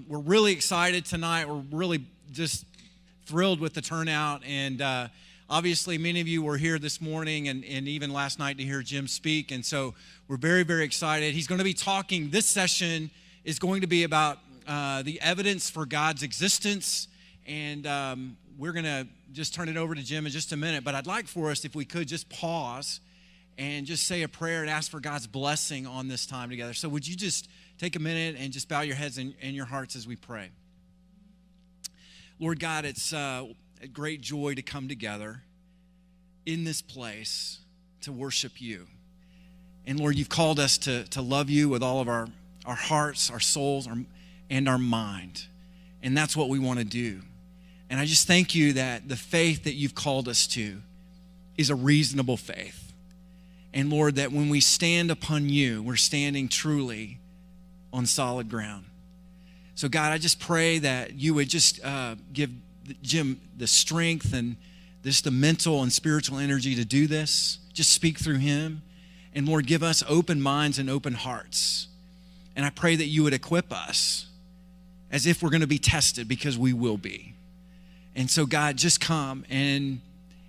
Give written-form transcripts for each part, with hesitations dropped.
We're really excited tonight. We're really just thrilled with the turnout. And obviously, many of you were here this morning and even last night to hear Jim speak. And so we're very, very excited. He's going to be talking. This session is going to be about the evidence for God's existence. And we're going to just turn it over to Jim in just a minute. But I'd like for us, if we could, just pause and just say a prayer and ask for God's blessing on this time together. So would you just take a minute and just bow your heads and your hearts as we pray. Lord God, it's a great joy to come together in this place to worship you. And Lord, you've called us to love you with all of our hearts, our souls, and our mind. And that's what we want to do. And I just thank you that the faith that you've called us to is a reasonable faith. And Lord, that when we stand upon you, we're standing truly on solid ground. So God, I just pray that you would just give Jim the strength and the mental and spiritual energy to do this. Just speak through him. And Lord, give us open minds and open hearts. And I pray that you would equip us as if we're going to be tested, because we will be. And so God, just come and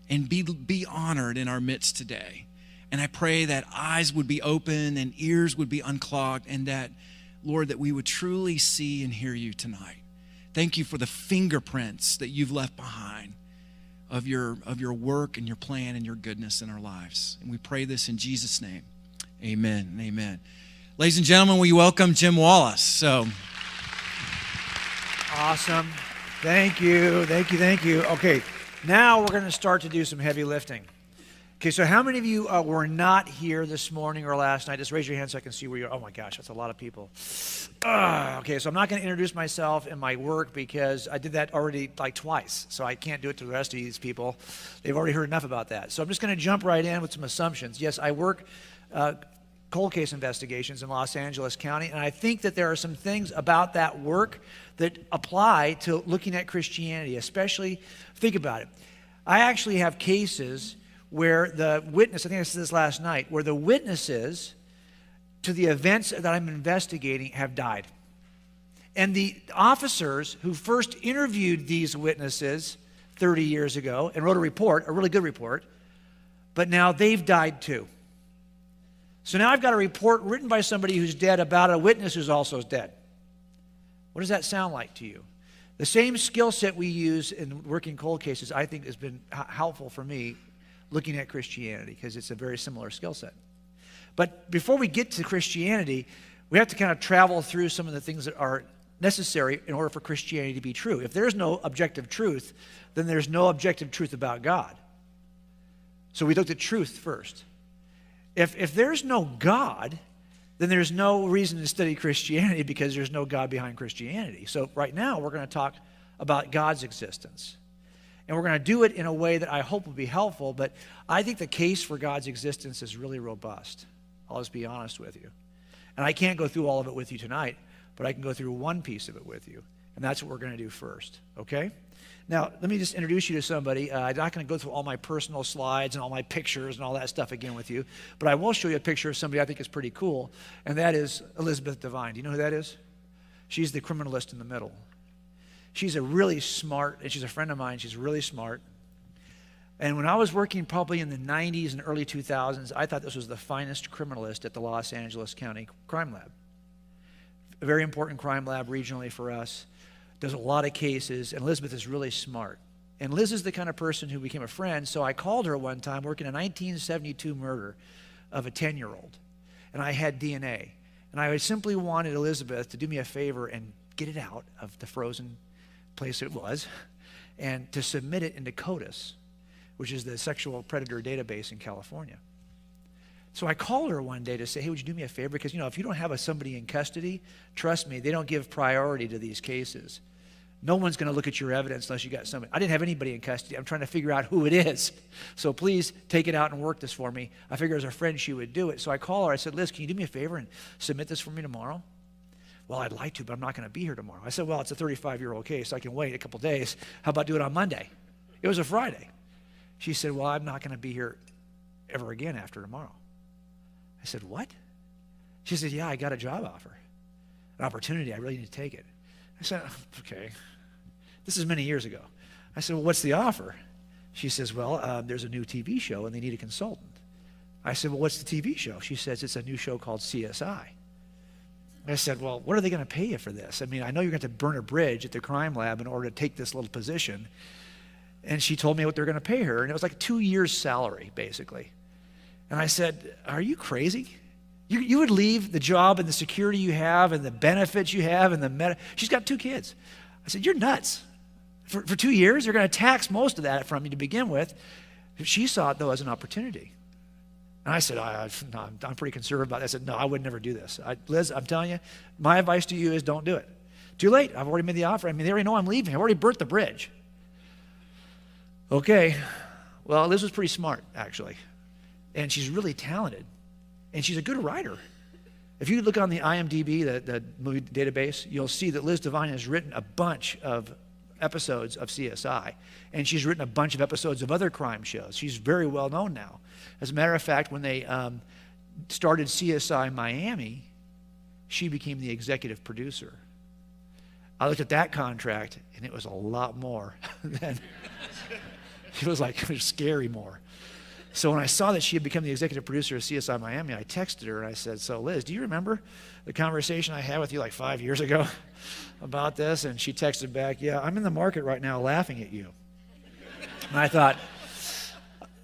be honored in our midst today. And I pray that eyes would be open and ears would be unclogged, and that, Lord, that we would truly see and hear you tonight. Thank you for the fingerprints that you've left behind of your work and your plan and your goodness in our lives. And we pray this in Jesus' name. Amen and amen. Ladies and gentlemen, we welcome Jim Wallace. So awesome. Thank you. Okay, now we're going to start to do some heavy lifting. Okay, so how many of you were not here this morning or last night? Just raise your hand so I can see where you are. Oh my gosh, that's a lot of people. Okay, so I'm not going to introduce myself and my work because I did that already like twice. So I can't do it to the rest of these people. They've already heard enough about that. So I'm just going to jump right in with some assumptions. Yes, I work cold case investigations in Los Angeles County, and I think that there are some things about that work that apply to looking at Christianity, especially, think about it. I actually have cases where the witness, I think I said this last night, where the witnesses to the events that I'm investigating have died. And the officers who first interviewed these witnesses 30 years ago and wrote a report, a really good report, but now they've died too. So now I've got a report written by somebody who's dead about a witness who's also dead. What does that sound like to you? The same skill set we use in working cold cases, I think, has been helpful for me looking at Christianity, because it's a very similar skill set. But before we get to Christianity, we have to kind of travel through some of the things that are necessary in order for Christianity to be true. If there's no objective truth, then there's no objective truth about God. So we looked at truth first. If there's no God, then there's no reason to study Christianity, because there's no God behind Christianity. So right now we're going to talk about God's existence. And we're going to do it in a way that I hope will be helpful, but I think the case for God's existence is really robust. I'll just be honest with you. And I can't go through all of it with you tonight, but I can go through one piece of it with you. And that's what we're going to do first, okay? Now, let me just introduce you to somebody. I'm not going to go through all my personal slides and all my pictures and all that stuff again with you, but I will show you a picture of somebody I think is pretty cool, and that is Elizabeth Devine. Do you know who that is? She's the criminalist in the middle. She's a really smart, and she's a friend of mine. She's really smart. And when I was working probably in the 90s and early 2000s, I thought this was the finest criminalist at the Los Angeles County Crime Lab. A very important crime lab regionally for us. Does a lot of cases, and Elizabeth is really smart. And Liz is the kind of person who became a friend, so I called her one time working a 1972 murder of a 10-year-old. And I had DNA. And I simply wanted Elizabeth to do me a favor and get it out of the frozen place it was, and to submit it into CODIS, which is the sexual predator database in California. So I called her one day to say, hey, would you do me a favor? Because, if you don't have somebody in custody, trust me, they don't give priority to these cases. No one's going to look at your evidence unless you got somebody. I didn't have anybody in custody. I'm trying to figure out who it is. So please take it out and work this for me. I figured as a friend she would do it. So I called her. I said, Liz, can you do me a favor and submit this for me tomorrow? Well, I'd like to, but I'm not going to be here tomorrow. I said, well, it's a 35-year-old case. So I can wait a couple days. How about do it on Monday? It was a Friday. She said, well, I'm not going to be here ever again after tomorrow. I said, what? She said, yeah, I got a job offer, an opportunity. I really need to take it. I said, okay. This is many years ago. I said, well, what's the offer? She says, well, there's a new TV show and they need a consultant. I said, well, what's the TV show? She says, it's a new show called CSI. I said, well, what are they going to pay you for this? I mean, I know you're going to have to burn a bridge at the crime lab in order to take this little position. And she told me what they're going to pay her, and it was like 2 years' salary, basically. And I said, are you crazy? You would leave the job and the security you have and the benefits you have and she's got 2 kids. I said, you're nuts. For 2 years, they're going to tax most of that from you to begin with. She saw it, though, as an opportunity. And I said, no, I'm pretty conservative about it. I said, no, I would never do this. Liz, I'm telling you, my advice to you is don't do it. Too late. I've already made the offer. I mean, they already know I'm leaving. I've already burnt the bridge. Okay. Well, Liz was pretty smart, actually. And she's really talented. And she's a good writer. If you look on the IMDb, the movie database, you'll see that Liz Devine has written a bunch of episodes of CSI. And she's written a bunch of episodes of other crime shows. She's very well known now. As a matter of fact, when they started CSI Miami, she became the executive producer. I looked at that contract, and it was a lot more than, it was scary more. So when I saw that she had become the executive producer of CSI Miami, I texted her and I said, so Liz, do you remember the conversation I had with you like 5 years ago about this? And she texted back, yeah, I'm in the market right now laughing at you. And I thought,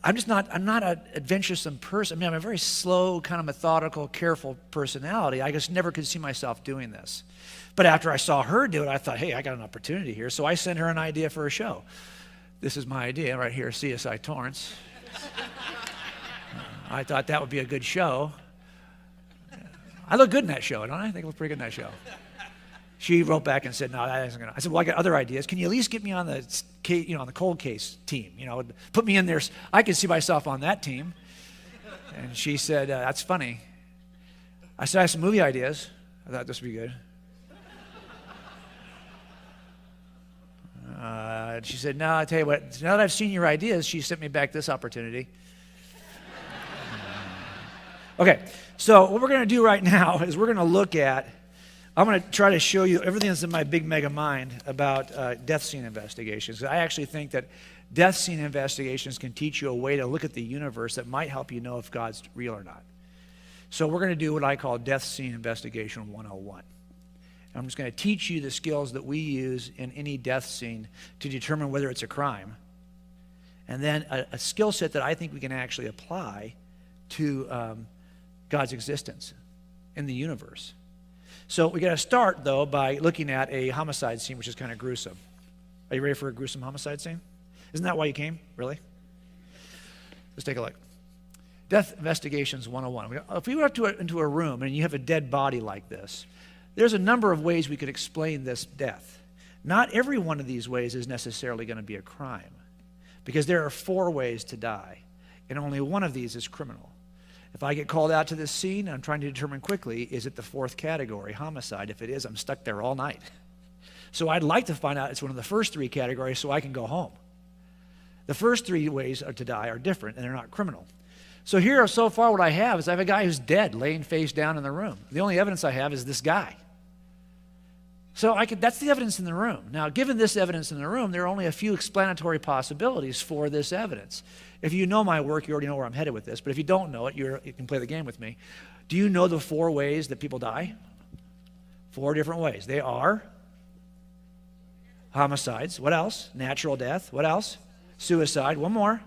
I'm not an adventuresome person. I mean, I'm a very slow, kind of methodical, careful personality. I just never could see myself doing this. But after I saw her do it, I thought, hey, I got an opportunity here. So I sent her an idea for a show. This is my idea right here, CSI Torrance. I thought that would be a good show. I look good in that show, don't I? I think I look pretty good in that show. She wrote back and said, no, that isn't going to. I said, well, I got other ideas. Can you at least get me on the, on the cold case team? Put me in there. I can see myself on that team. And she said, that's funny. I said, I have some movie ideas. I thought this would be good. She said, no, I'll tell you what, now that I've seen your ideas, she sent me back this opportunity. Okay, so what we're going to do right now is we're going to look at, I'm going to try to show you everything that's in my big mega mind about death scene investigations. I actually think that death scene investigations can teach you a way to look at the universe that might help you know if God's real or not. So we're going to do what I call Death Scene Investigation 101. I'm just going to teach you the skills that we use in any death scene to determine whether it's a crime. And then a skill set that I think we can actually apply to God's existence in the universe. So we got to start, though, by looking at a homicide scene, which is kind of gruesome. Are you ready for a gruesome homicide scene? Isn't that why you came? Really? Let's take a look. Death Investigations 101. If we went into a room and you have a dead body like this, there's a number of ways we could explain this death. Not every one of these ways is necessarily going to be a crime, because there are 4 ways to die, and only one of these is criminal. If I get called out to this scene, I'm trying to determine quickly, is it the 4th category, homicide? If it is, I'm stuck there all night. So I'd like to find out it's one of the first 3 categories so I can go home. The first 3 ways to die are different, and they're not criminal. So here, so far, what I have is I have a guy who's dead, laying face down in the room. The only evidence I have is this guy. So that's the evidence in the room. Now, given this evidence in the room, there are only a few explanatory possibilities for this evidence. If you know my work, you already know where I'm headed with this. But if you don't know it, you can play the game with me. Do you know the 4 ways that people die? 4 different ways. They are homicides. What else? Natural death. What else? Suicide. One more.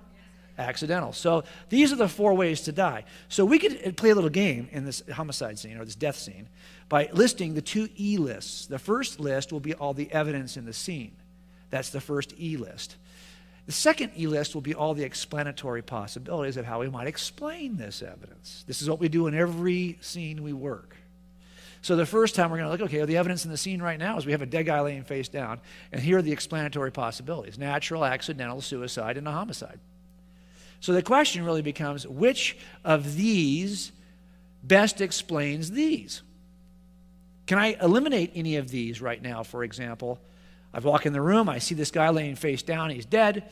Accidental. So these are the 4 ways to die. So we could play a little game in this homicide scene or this death scene by listing the 2 E lists. The first list will be all the evidence in the scene. That's the first E list. The second E list will be all the explanatory possibilities of how we might explain this evidence. This is what we do in every scene we work. So the first time we're going to look, okay, the evidence in the scene right now is we have a dead guy laying face down, and here are the explanatory possibilities: natural, accidental, suicide, and a homicide. So the question really becomes, which of these best explains these? Can I eliminate any of these right now? For example, I walk in the room, I see this guy laying face down, he's dead.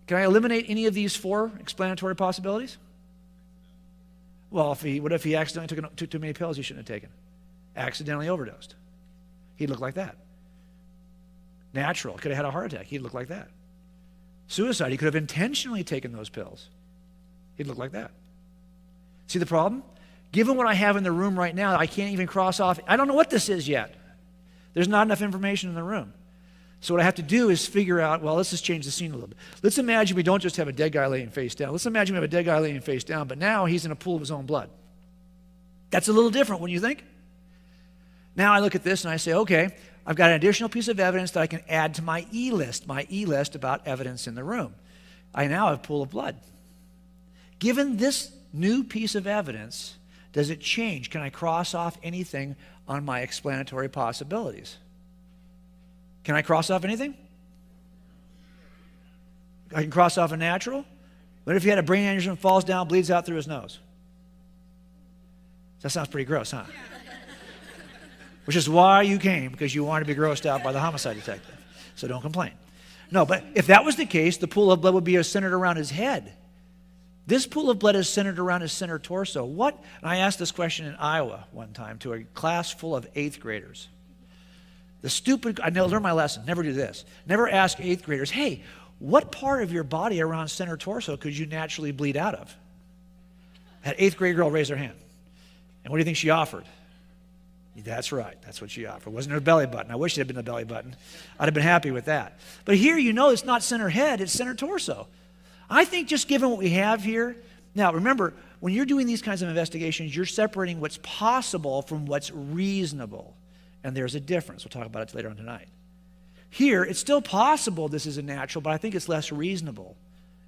Can I eliminate any of these 4 explanatory possibilities? Well, what if he accidentally took too many pills he shouldn't have taken? Accidentally overdosed. He'd look like that. Natural. Could have had a heart attack. He'd look like that. Suicide. He could have intentionally taken those pills. He'd look like that. See the problem? Given what I have in the room right now, I can't even cross off. I don't know what this is yet. There's not enough information in the room. So what I have to do is figure out, well, let's just change the scene a little bit. Let's imagine we don't just have a dead guy laying face down. Let's imagine we have a dead guy laying face down, but now he's in a pool of his own blood. That's a little different, wouldn't you think? Now I look at this and I say, okay, I've got an additional piece of evidence that I can add to my E-list about evidence in the room. I now have a pool of blood. Given this new piece of evidence, does it change? Can I cross off anything on my explanatory possibilities? Can I cross off anything? I can cross off a natural. What if he had a brain aneurysm, falls down, bleeds out through his nose? That sounds pretty gross, huh? Which is why you came, because you wanted to be grossed out by the homicide detective. So don't complain. No, but if that was the case, the pool of blood would be centered around his head. This pool of blood is centered around his center torso. What? And I asked this question in Iowa one time to a class full of 8th graders. I learned my lesson. Never do this. Never ask 8th graders, hey, what part of your body around center torso could you naturally bleed out of? That 8th grade girl raised her hand. And what do you think she offered? That's right. That's what she offered. It wasn't her belly button. I wish it had been the belly button. I'd have been happy with that. But here, it's not center head, it's center torso. I think just given what we have here, now remember, when you're doing these kinds of investigations, you're separating what's possible from what's reasonable. And there's a difference. We'll talk about it later on tonight. Here, it's still possible this is a natural, but I think it's less reasonable.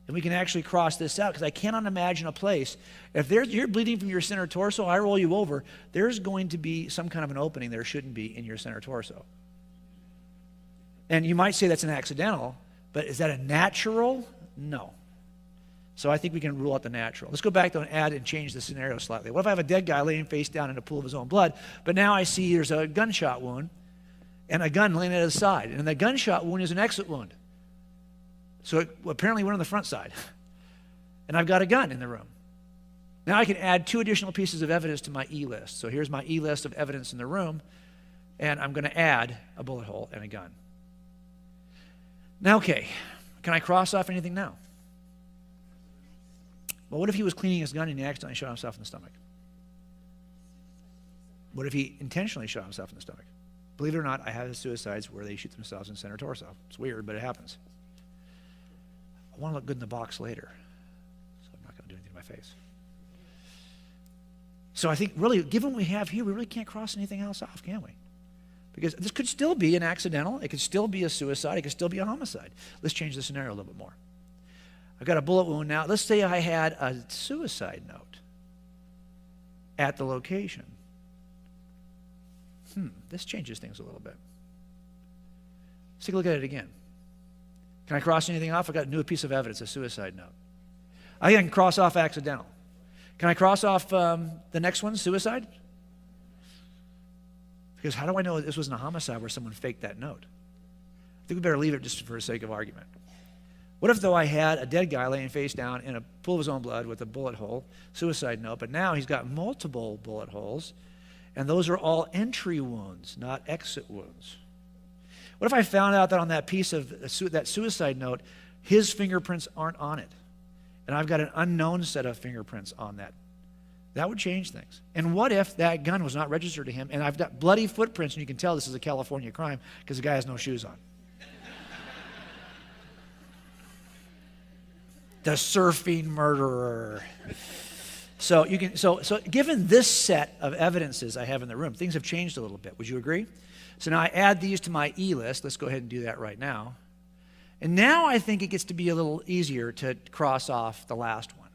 And we can actually cross this out, because I cannot imagine a place, if you're bleeding from your center torso, I roll you over, there's going to be some kind of an opening there shouldn't be in your center torso. And you might say that's an accidental, but is that a natural? No. So I think we can rule out the natural. Let's go back though and add and change the scenario slightly. What if I have a dead guy laying face down in a pool of his own blood, but now I see there's a gunshot wound and a gun laying at his side, and the gunshot wound is an exit wound. So it apparently went on the front side. And I've got a gun in the room. Now I can add 2 additional pieces of evidence to my E-list. So here's my E-list of evidence in the room, and I'm going to add a bullet hole and a gun. Now, okay, can I cross off anything now? Well, what if he was cleaning his gun and he accidentally shot himself in the stomach? What if he intentionally shot himself in the stomach? Believe it or not, I have suicides where they shoot themselves in center torso. It's weird, but it happens. I want to look good in the box later, so I'm not going to do anything to my face. So I think really, given what we have here, we really can't cross anything else off, can we? Because this could still be an accidental, it could still be a suicide, it could still be a homicide. Let's change the scenario a little bit more. I've got a bullet wound now. Let's say I had a suicide note at the location. This changes things a little bit. Let's take a look at it again. Can I cross anything off? I've got a new piece of evidence, a suicide note. I can cross off accidental. Can I cross off the next one, suicide? Because how do I know this wasn't a homicide where someone faked that note? I think we better leave it just for the sake of argument. What if, though, I had a dead guy laying face down in a pool of his own blood with a bullet hole, suicide note, but now he's got multiple bullet holes, and those are all entry wounds, not exit wounds? What if I found out that on that piece of that suicide note, his fingerprints aren't on it, and I've got an unknown set of fingerprints on that? That would change things. And what if that gun was not registered to him, and I've got bloody footprints, and you can tell this is a California crime because the guy has no shoes on? The surfing murderer. So given this set of evidences I have in the room, things have changed a little bit. Would you agree? So now I add these to my E-list. Let's go ahead and do that right now. And now I think it gets to be a little easier to cross off the last one.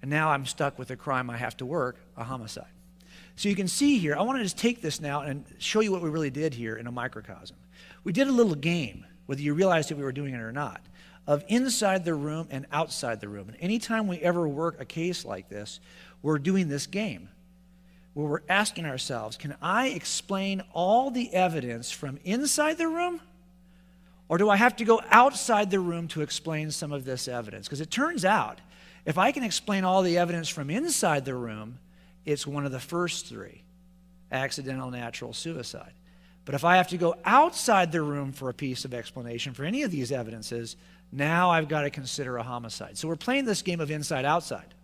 And now I'm stuck with a crime I have to work, a homicide. So you can see here, I want to just take this now and show you what we really did here in a microcosm. We did a little game, whether you realized that we were doing it or not, of inside the room and outside the room. And anytime we ever work a case like this, we're doing this game where we're asking ourselves, can I explain all the evidence from inside the room? Or do I have to go outside the room to explain some of this evidence? Because it turns out, if I can explain all the evidence from inside the room, it's one of the first 3, accidental, natural, suicide. But if I have to go outside the room for a piece of explanation for any of these evidences, now I've got to consider a homicide. So we're playing this game of inside-outside.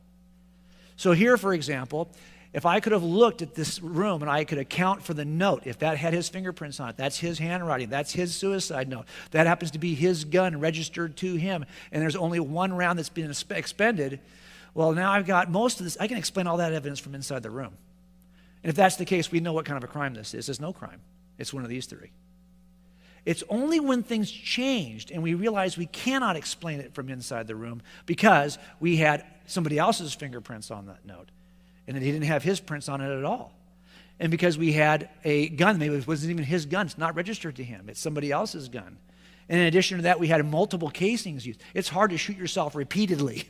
So here, for example, if I could have looked at this room and I could account for the note, if that had his fingerprints on it, that's his handwriting, that's his suicide note, that happens to be his gun registered to him, and there's only one round that's been expended, well, now I've got most of this. I can explain all that evidence from inside the room. And if that's the case, we know what kind of a crime this is. It's no crime. It's one of these three. It's only when things changed and we realized we cannot explain it from inside the room because we had somebody else's fingerprints on that note, and then he didn't have his prints on it at all. And because we had a gun, maybe it wasn't even his gun, it's not registered to him, it's somebody else's gun. And in addition to that, we had multiple casings used. It's hard to shoot yourself repeatedly.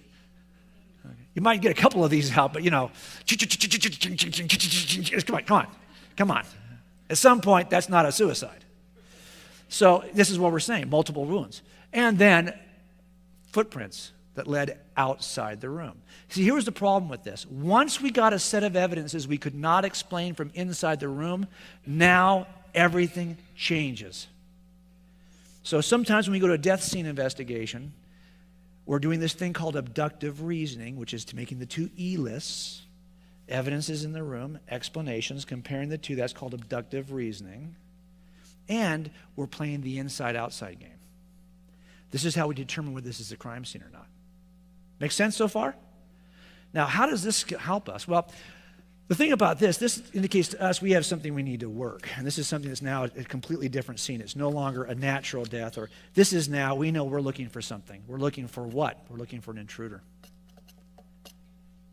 You might get a couple of these out, but come on. At some point, that's not a suicide. So this is what we're saying, multiple wounds. And then footprints that led outside the room. See, here was the problem with this. Once we got a set of evidences we could not explain from inside the room, now everything changes. So sometimes when we go to a death scene investigation, we're doing this thing called abductive reasoning, which is to making the two E lists, evidences in the room, explanations, comparing the two. That's called abductive reasoning. And we're playing the inside-outside game. This is how we determine whether this is a crime scene or not. Make sense so far? Now, how does this help us? Well, the thing about this indicates to us we have something we need to work. And this is something that's now a completely different scene. It's no longer a natural death. Or this is now, we know we're looking for something. We're looking for what? We're looking for an intruder.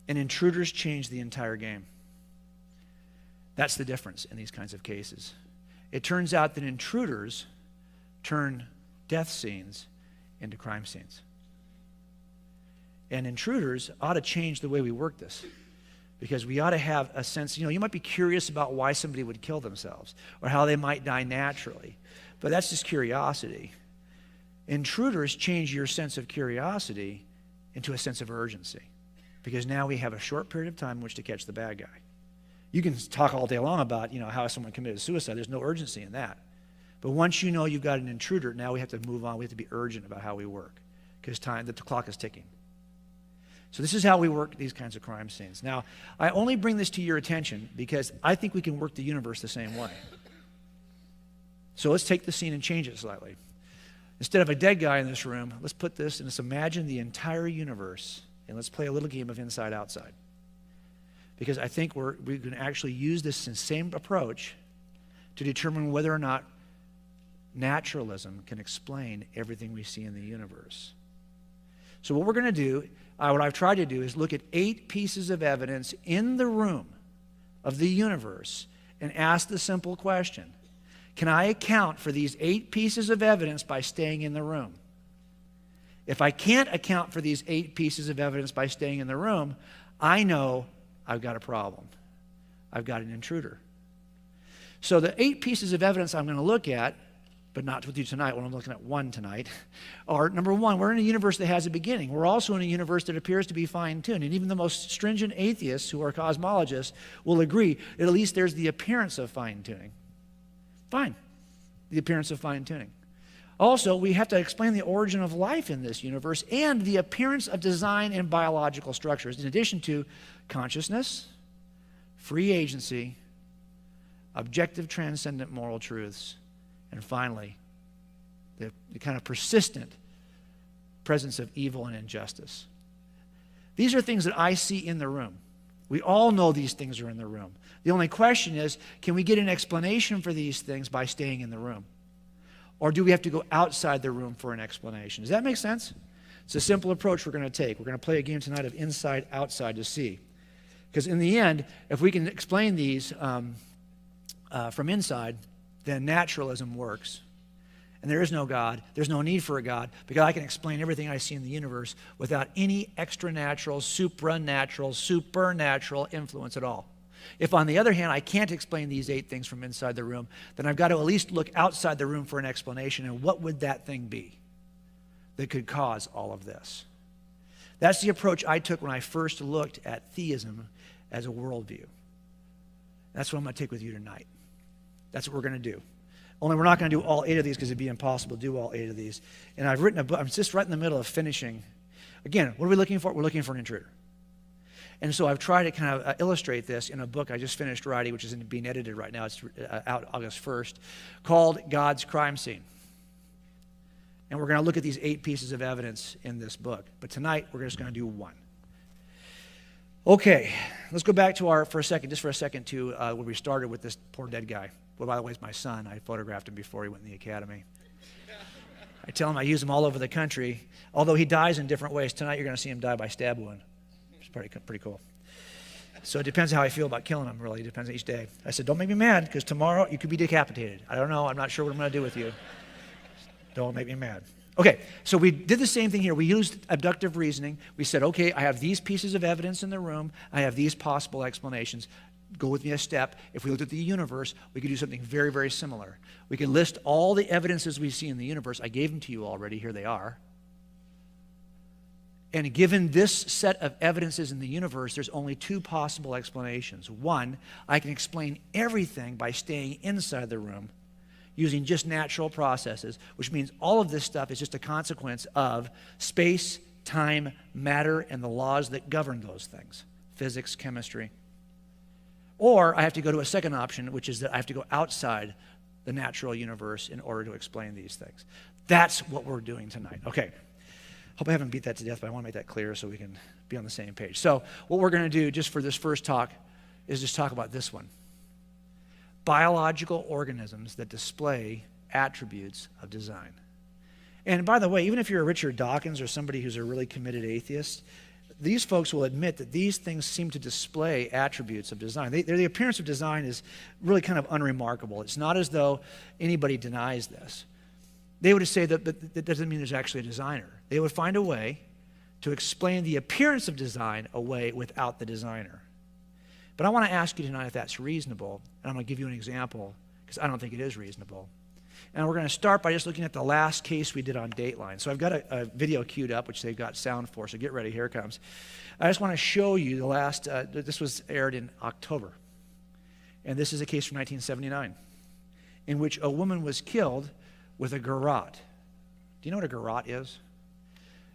And intruders change the entire game. That's the difference in these kinds of cases. It turns out that intruders turn death scenes into crime scenes. And intruders ought to change the way we work this. Because we ought to have a sense, you might be curious about why somebody would kill themselves or how they might die naturally. But that's just curiosity. Intruders change your sense of curiosity into a sense of urgency. Because now we have a short period of time in which to catch the bad guy. You can talk all day long about, how someone committed suicide. There's no urgency in that. But once you know you've got an intruder, now we have to move on. We have to be urgent about how we work. Because the clock is ticking. So this is how we work these kinds of crime scenes. Now, I only bring this to your attention because I think we can work the universe the same way. So let's take the scene and change it slightly. Instead of a dead guy in this room, let's put this and let's imagine the entire universe, and let's play a little game of inside-outside. Because I think we can actually use this same approach to determine whether or not naturalism can explain everything we see in the universe. So what we're going to do, what I've tried to do, is look at 8 pieces of evidence in the room of the universe and ask the simple question: can I account for these 8 pieces of evidence by staying in the room? If I can't account for these 8 pieces of evidence by staying in the room, I know I've got a problem. I've got an intruder. So the 8 pieces of evidence I'm going to look at, but not with you tonight, when I'm looking at one tonight, are, number one, we're in a universe that has a beginning. We're also in a universe that appears to be fine-tuned. And even the most stringent atheists who are cosmologists will agree that at least there's the appearance of fine-tuning. Fine. The appearance of fine-tuning. Also, we have to explain the origin of life in this universe and the appearance of design and biological structures, in addition to consciousness, free agency, objective transcendent moral truths, and finally, the kind of persistent presence of evil and injustice. These are things that I see in the room. We all know these things are in the room. The only question is, can we get an explanation for these things by staying in the room? Or do we have to go outside the room for an explanation? Does that make sense? It's a simple approach we're going to take. We're going to play a game tonight of inside, outside to see. Because in the end, if we can explain these from inside, then naturalism works. And there is no God. There's no need for a God, because I can explain everything I see in the universe without any extranatural, supernatural influence at all. If, on the other hand, I can't explain these 8 things from inside the room, then I've got to at least look outside the room for an explanation. And what would that thing be that could cause all of this? That's the approach I took when I first looked at theism as a worldview. That's what I'm going to take with you tonight. That's what we're going to do. Only we're not going to do all 8 of these because it'd be impossible to do all 8 of these. And I've written a book. I'm just right in the middle of finishing. Again, what are we looking for? We're looking for an intruder. And so I've tried to kind of illustrate this in a book I just finished writing, which is being edited right now. It's out August 1st, called God's Crime Scene. And we're going to look at these 8 pieces of evidence in this book. But tonight, we're just going to do 1. Okay, let's go back to for a second to where we started with this poor dead guy. Well, by the way, it's my son. I photographed him before he went in the academy. I tell him I use him all over the country, although he dies in different ways. Tonight, you're going to see him die by stab wound. It's pretty cool. So it depends how I feel about killing him, really. It depends on each day. I said, don't make me mad, because tomorrow you could be decapitated. I don't know. I'm not sure what I'm going to do with you. Don't make me mad. Okay, so we did the same thing here. We used abductive reasoning. We said, okay, I have these pieces of evidence in the room. I have these possible explanations. Go with me a step. If we looked at the universe, we could do something very, very similar. We could list all the evidences we see in the universe. I gave them to you already. Here they are. And given this set of evidences in the universe, there's only 2 possible explanations. One, I can explain everything by staying inside the room, using just natural processes, which means all of this stuff is just a consequence of space, time, matter, and the laws that govern those things, physics, chemistry. Or I have to go to a second option, which is that I have to go outside the natural universe in order to explain these things. That's what we're doing tonight. Okay. Hope I haven't beat that to death, but I want to make that clear so we can be on the same page. So what we're going to do just for this first talk is just talk about this one. Biological organisms that display attributes of design. And by the way, even if you're a Richard Dawkins or somebody who's a really committed atheist, these folks will admit that these things seem to display attributes of design. The appearance of design is really kind of unremarkable. It's not as though anybody denies this. They would say that, but that doesn't mean there's actually a designer. They would find a way to explain the appearance of design away without the designer. But I want to ask you tonight if that's reasonable, and I'm going to give you an example, because I don't think it is reasonable. And we're going to start by just looking at the last case we did on Dateline. So I've got a video queued up, which they've got sound for, so get ready, here it comes. I just want to show you the last, this was aired in October. And this is a case from 1979, in which a woman was killed with a garrote. Do you know what a garrote is?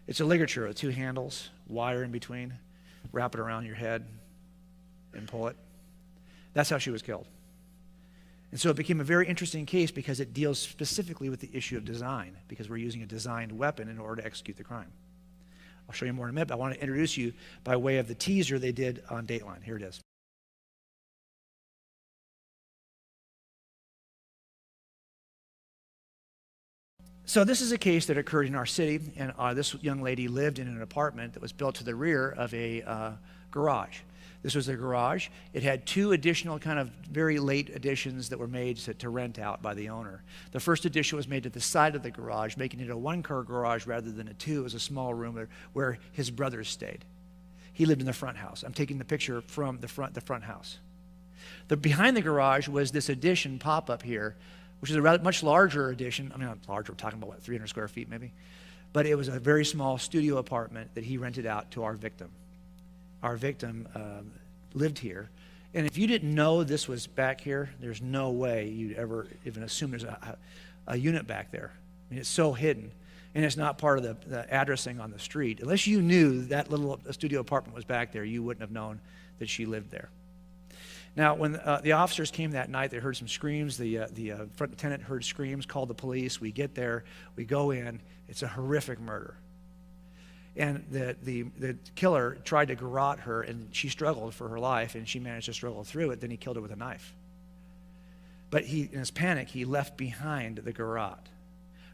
It's a ligature with 2 handles, wire in between, wrap it around your head, and pull it. That's how she was killed. And so it became a very interesting case because it deals specifically with the issue of design, because we're using a designed weapon in order to execute the crime. I'll show you more in a minute, but I want to introduce you by way of the teaser they did on Dateline. Here it is. So this is a case that occurred in our city, and this young lady lived in an apartment that was built to the rear of a garage. This was a garage. It had 2 additional kind of very late additions that were made to rent out by the owner. The first addition was made to the side of the garage, making it a 1-car garage rather than a 2. It was a small room where his brothers stayed. He lived in the front house. I'm taking the picture from the front house. Behind the garage was this addition pop-up here, which is a rather much larger addition. I mean, not larger, we're talking about, what, 300 square feet maybe? But it was a very small studio apartment that he rented out to our victim. Our victim lived here. And if you didn't know this was back here, there's no way you'd ever even assume there's a unit back there. I mean, it's so hidden. And it's not part of the addressing on the street. Unless you knew that little studio apartment was back there, you wouldn't have known that she lived there. Now, when the officers came that night, they heard some screams. The front lieutenant heard screams, called the police. We get there, we go in. It's a horrific murder. And the killer tried to garrote her, and she struggled for her life, and she managed to struggle through it. Then he killed her with a knife. But in his panic, he left behind the garrote,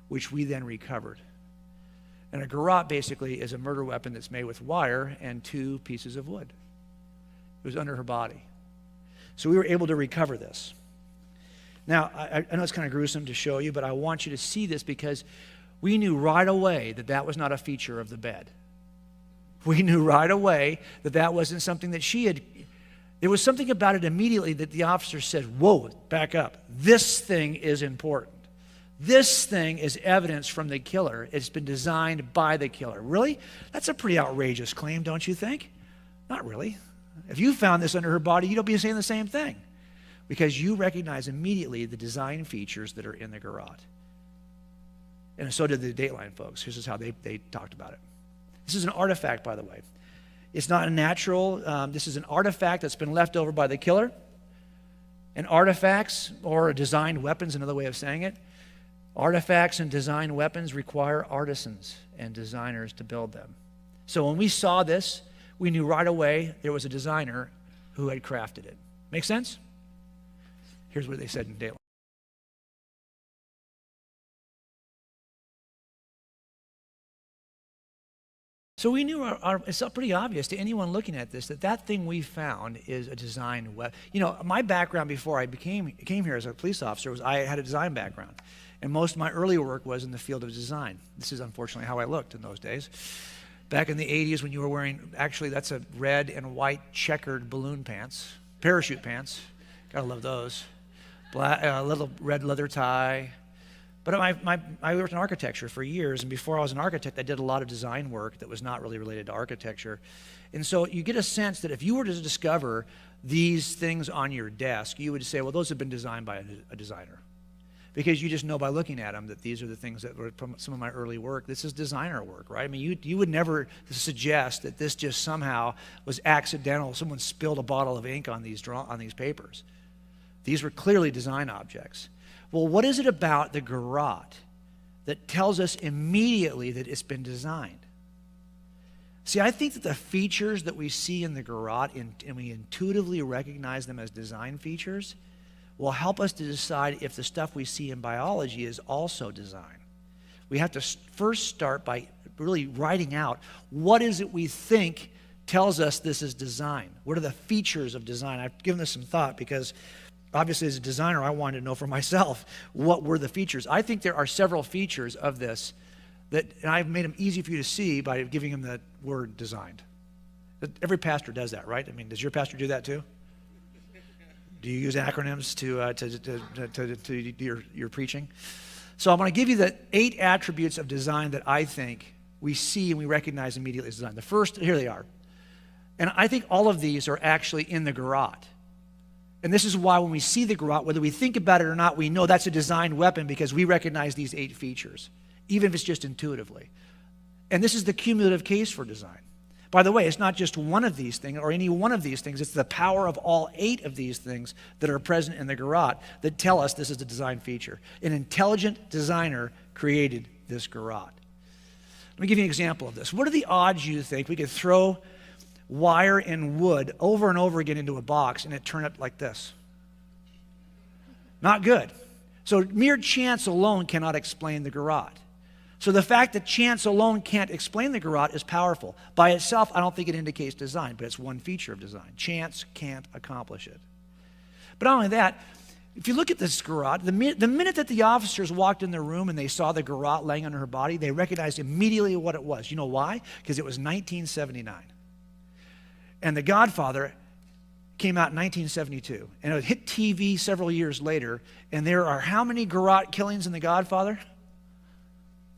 which we then recovered. And a garrote basically is a murder weapon that's made with wire and 2 pieces of wood. It was under her body. So we were able to recover this. Now, I know it's kind of gruesome to show you, but I want you to see this because we knew right away that that was not a feature of the bed. We knew right away that that wasn't something that she had. There was something about it immediately that the officer said, whoa, back up. This thing is important. This thing is evidence from the killer. It's been designed by the killer. Really? That's a pretty outrageous claim, don't you think? Not really. If you found this under her body, you'd be saying the same thing. because you recognize immediately the design features that are in the garrote. And so did the Dateline folks. This is how they talked about it. This is an artifact, by the way. It's not a natural. This is an artifact that's been left over by the killer. And artifacts, or designed weapons, another way of saying it, artifacts and designed weapons require artisans and designers to build them. So when we saw this, we knew right away there was a designer who had crafted it. Make sense? Here's what they said in Dateline. So we knew it's pretty obvious to anyone looking at this that thing we found is a design weapon. You know, my background before I came here as a police officer was I had a design background. And most of my early work was in the field of design. This is unfortunately how I looked in those days. Back in the 80s when you were wearing, actually that's a red and white checkered balloon pants, parachute pants. Gotta love those. Black, little red leather tie. But I worked in architecture for years, and before I was an architect, I did a lot of design work that was not really related to architecture. And so you get a sense that if you were to discover these things on your desk, you would say, well, those have been designed by a designer. Because you just know by looking at them that these are the things that were from some of my early work. This is designer work, right? I mean, you would never suggest that this just somehow was accidental. Someone spilled a bottle of ink on these papers. These were clearly design objects. Well, what is it about the garrote that tells us immediately that it's been designed? See, I think that the features that we see in the garrote, and we intuitively recognize them as design features, will help us to decide if the stuff we see in biology is also design. We have to first start by really writing out what is it we think tells us this is design. What are the features of design? I've given this some thought because obviously, as a designer, I wanted to know for myself what were the features. I think there are several features of this and I've made them easy for you to see by giving them the word designed. Every pastor does that, right? I mean, does your pastor do that too? Do you use acronyms to your preaching? So I'm going to give you the 8 attributes of design that I think we see and we recognize immediately as design. The first, here they are. And I think all of these are actually in the garrote. And this is why when we see the garrote, whether we think about it or not, we know that's a designed weapon because we recognize these 8 features, even if it's just intuitively. And this is the cumulative case for design. By the way, it's not just one of these things or any one of these things. It's the power of all 8 of these things that are present in the garrote that tell us this is a design feature. An intelligent designer created this garrote. Let me give you an example of this. What are the odds you think we could throw wire and wood over and over again into a box and it turned up like this? Not good. So mere chance alone cannot explain the garrote. So the fact that chance alone can't explain the garrote is powerful. By itself, I don't think it indicates design, but it's one feature of design. Chance can't accomplish it. But not only that, if you look at this garrote, the minute that the officers walked in the room and they saw the garrote laying under her body, they recognized immediately what it was. You know why? Because it was 1979. And The Godfather came out in 1972. And it hit TV several years later. And there are how many garrote killings in The Godfather?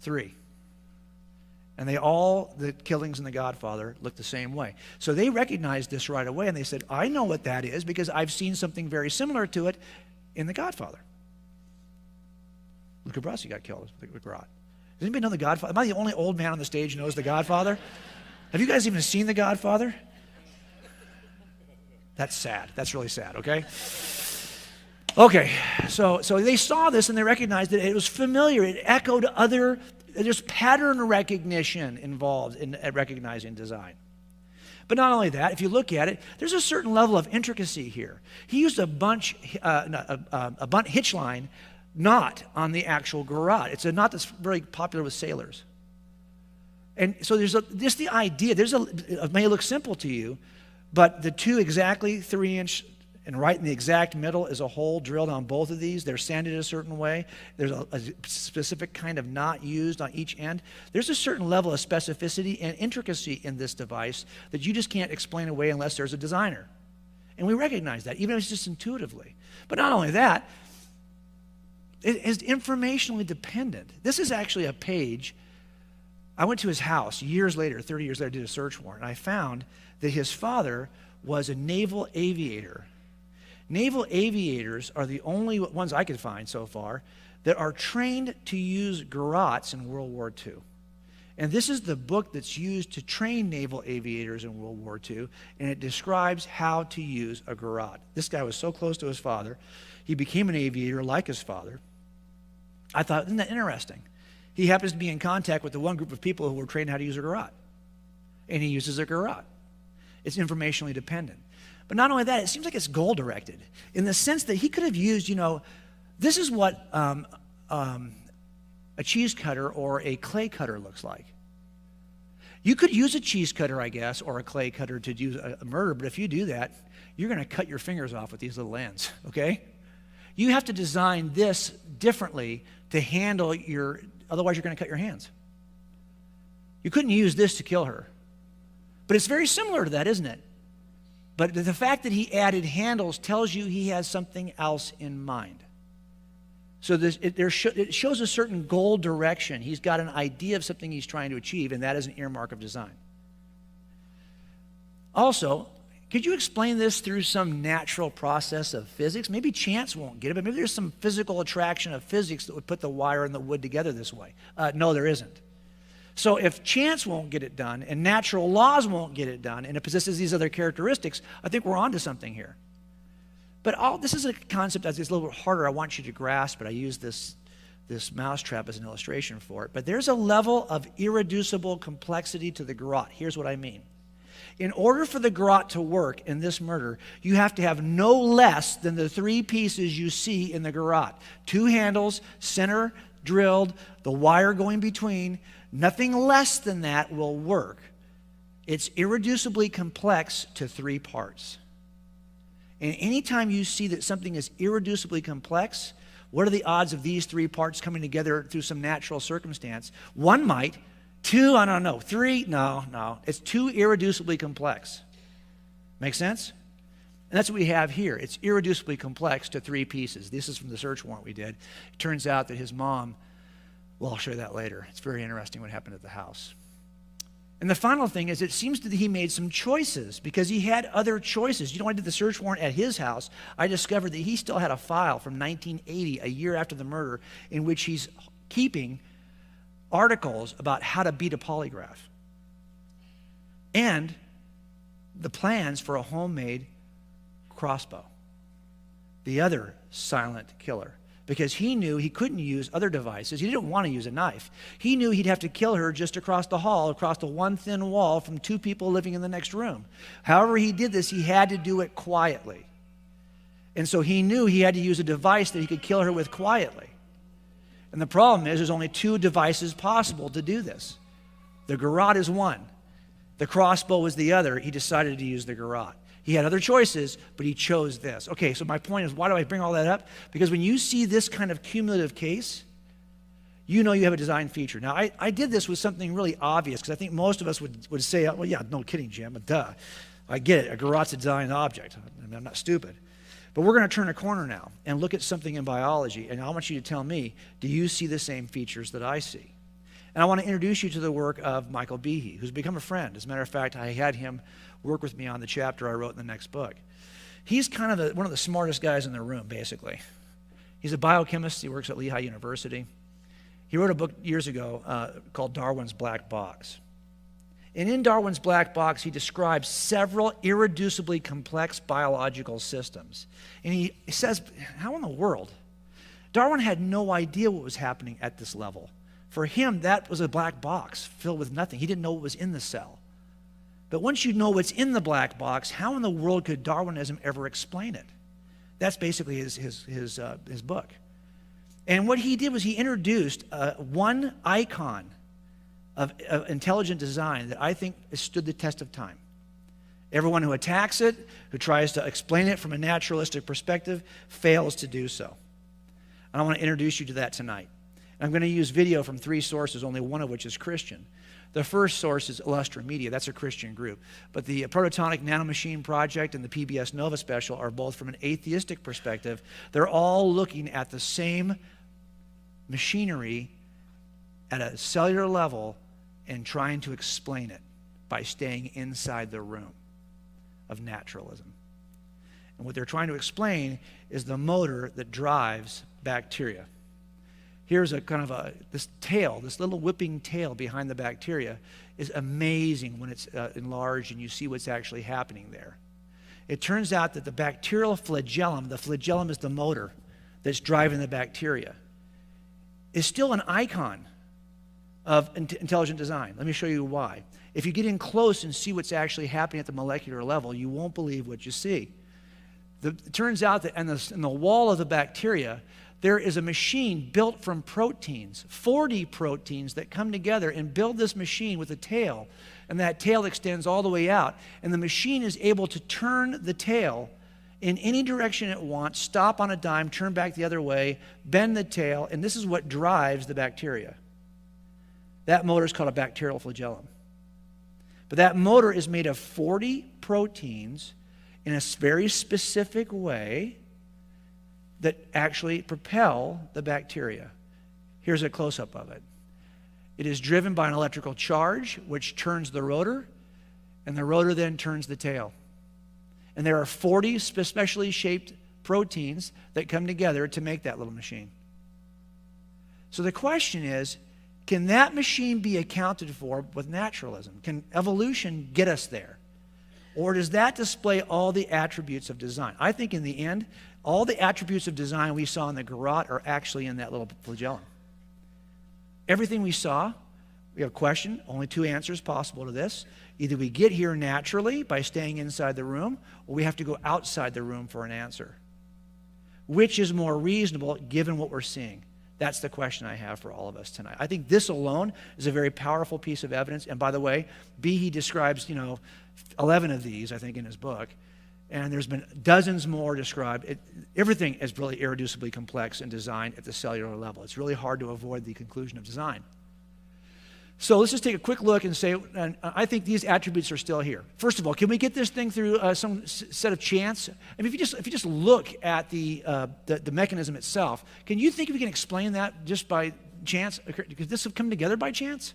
3. And the killings in The Godfather look the same way. So they recognized this right away and they said, I know what that is because I've seen something very similar to it in The Godfather. Luca Brasi got killed with the garrote. Does anybody know The Godfather? Am I the only old man on the stage who knows The Godfather? Have you guys even seen The Godfather? That's sad. That's really sad, okay? Okay, so they saw this and they recognized that it was familiar. It echoed there's pattern recognition involved in recognizing design. But not only that, if you look at it, there's a certain level of intricacy here. He used a bunt hitch line knot on the actual garrote. It's a knot that's very popular with sailors. And so there's just the idea, it may look simple to you, but the 2 exactly 3-inch and right in the exact middle is a hole drilled on both of these. They're sanded a certain way. There's a specific kind of knot used on each end. There's a certain level of specificity and intricacy in this device that you just can't explain away unless there's a designer. And we recognize that, even if it's just intuitively. But not only that, it is informationally dependent. This is actually a page. I went to his house years later, 30 years later, did a search warrant, and I found that his father was a naval aviator. Naval aviators are the only ones I could find so far that are trained to use garrots in World War II. And this is the book that's used to train naval aviators in World War II, and it describes how to use a garrote. This guy was so close to his father. He became an aviator like his father. I thought, isn't that interesting? He happens to be in contact with the one group of people who were trained how to use a garrote, and he uses a garrote. It's informationally dependent. But not only that, it seems like it's goal-directed in the sense that he could have used, this is what a cheese cutter or a clay cutter looks like. You could use a cheese cutter, I guess, or a clay cutter to do a murder, but if you do that, you're going to cut your fingers off with these little ends, okay? You have to design this differently to handle otherwise you're going to cut your hands. You couldn't use this to kill her. But it's very similar to that, isn't it? But the fact that he added handles tells you he has something else in mind. So it shows a certain goal direction. He's got an idea of something he's trying to achieve, and that is an earmark of design. Also, could you explain this through some natural process of physics? Maybe chance won't get it, but maybe there's some physical attraction of physics that would put the wire and the wood together this way. No, there isn't. So if chance won't get it done, and natural laws won't get it done, and it possesses these other characteristics, I think we're onto something here. But this is a concept that's a little bit harder. I want you to grasp it. I use this mousetrap as an illustration for it. But there's a level of irreducible complexity to the garrote. Here's what I mean. In order for the garrote to work in this murder, you have to have no less than the three pieces you see in the garrote. 2 handles, center drilled, the wire going between. Nothing less than that will work. It's irreducibly complex to 3 parts. And anytime you see that something is irreducibly complex, what are the odds of these 3 parts coming together through some natural circumstance? 1 might, 2, I don't know, 3, no. It's too irreducibly complex. Make sense? And that's what we have here. It's irreducibly complex to 3 pieces. This is from the search warrant we did. It turns out that his mom, well, I'll show you that later. It's very interesting what happened at the house. And the final thing is, it seems that he made some choices because he had other choices. When I did the search warrant at his house, I discovered that he still had a file from 1980, a year after the murder, in which he's keeping articles about how to beat a polygraph and the plans for a homemade crossbow, the other silent killer. Because he knew he couldn't use other devices. He didn't want to use a knife. He knew he'd have to kill her just across the hall, across the one thin wall from 2 people living in the next room. However he did this, he had to do it quietly. And so he knew he had to use a device that he could kill her with quietly. And the problem is there's only 2 devices possible to do this. The garrote is one. The crossbow is the other. He decided to use the garrote. He had other choices, but he chose this. Okay, so my point is, why do I bring all that up? Because when you see this kind of cumulative case, you know you have a design feature. Now, I did this with something really obvious, because I think most of us would say, well, yeah, no kidding, Jim, duh. I get it, a garrote's a designed object. I mean, I'm not stupid. But we're going to turn a corner now and look at something in biology, and I want you to tell me, do you see the same features that I see? And I want to introduce you to the work of Michael Behe, who's become a friend. As a matter of fact, I had him work with me on the chapter I wrote in the next book. He's kind of one of the smartest guys in the room, basically. He's a biochemist. He works at Lehigh University. He wrote a book years ago called Darwin's Black Box. And in Darwin's Black Box, he describes several irreducibly complex biological systems. And he says, how in the world? Darwin had no idea what was happening at this level. For him, that was a black box filled with nothing. He didn't know what was in the cell. But once you know what's in the black box, how in the world could Darwinism ever explain it? That's basically his book. And what he did was he introduced one icon of intelligent design that I think has stood the test of time. Everyone who attacks it, who tries to explain it from a naturalistic perspective, fails to do so. And I want to introduce you to that tonight. I'm going to use video from 3 sources, only one of which is Christian. The first source is Illustra Media. That's a Christian group. But the Protonic Nanomachine Project and the PBS Nova special are both from an atheistic perspective. They're all looking at the same machinery at a cellular level and trying to explain it by staying inside the room of naturalism. And what they're trying to explain is the motor that drives bacteria. Here's a kind of this tail, this little whipping tail behind the bacteria is amazing when it's enlarged and you see what's actually happening there. It turns out that the bacterial flagellum, the flagellum is the motor that's driving the bacteria, is still an icon of intelligent design. Let me show you why. If you get in close and see what's actually happening at the molecular level, you won't believe what you see. It turns out that in the wall of the bacteria, there is a machine built from proteins, 40 proteins that come together and build this machine with a tail, and that tail extends all the way out, and the machine is able to turn the tail in any direction it wants, stop on a dime, turn back the other way, bend the tail, and this is what drives the bacteria. That motor is called a bacterial flagellum. But that motor is made of 40 proteins in a very specific way that actually propel the bacteria. Here's a close-up of it. It is driven by an electrical charge, which turns the rotor, and the rotor then turns the tail. And there are 40 specially shaped proteins that come together to make that little machine. So the question is, can that machine be accounted for with naturalism? Can evolution get us there? Or does that display all the attributes of design? I think in the end, all the attributes of design we saw in the garrote are actually in that little flagellum. Everything we saw, we have a question, only two answers possible to this. Either we get here naturally by staying inside the room, or we have to go outside the room for an answer. Which is more reasonable given what we're seeing? That's the question I have for all of us tonight. I think this alone is a very powerful piece of evidence. And by the way, he describes, 11 of these, I think, in his book. And there's been dozens more described. Everything is really irreducibly complex in design at the cellular level. It's really hard to avoid the conclusion of design. So let's just take a quick look and say, I think these attributes are still here. First of all, can we get this thing through some set of chance? I mean, if you just look at the mechanism itself, can you think we can explain that just by chance? Could this have come together by chance?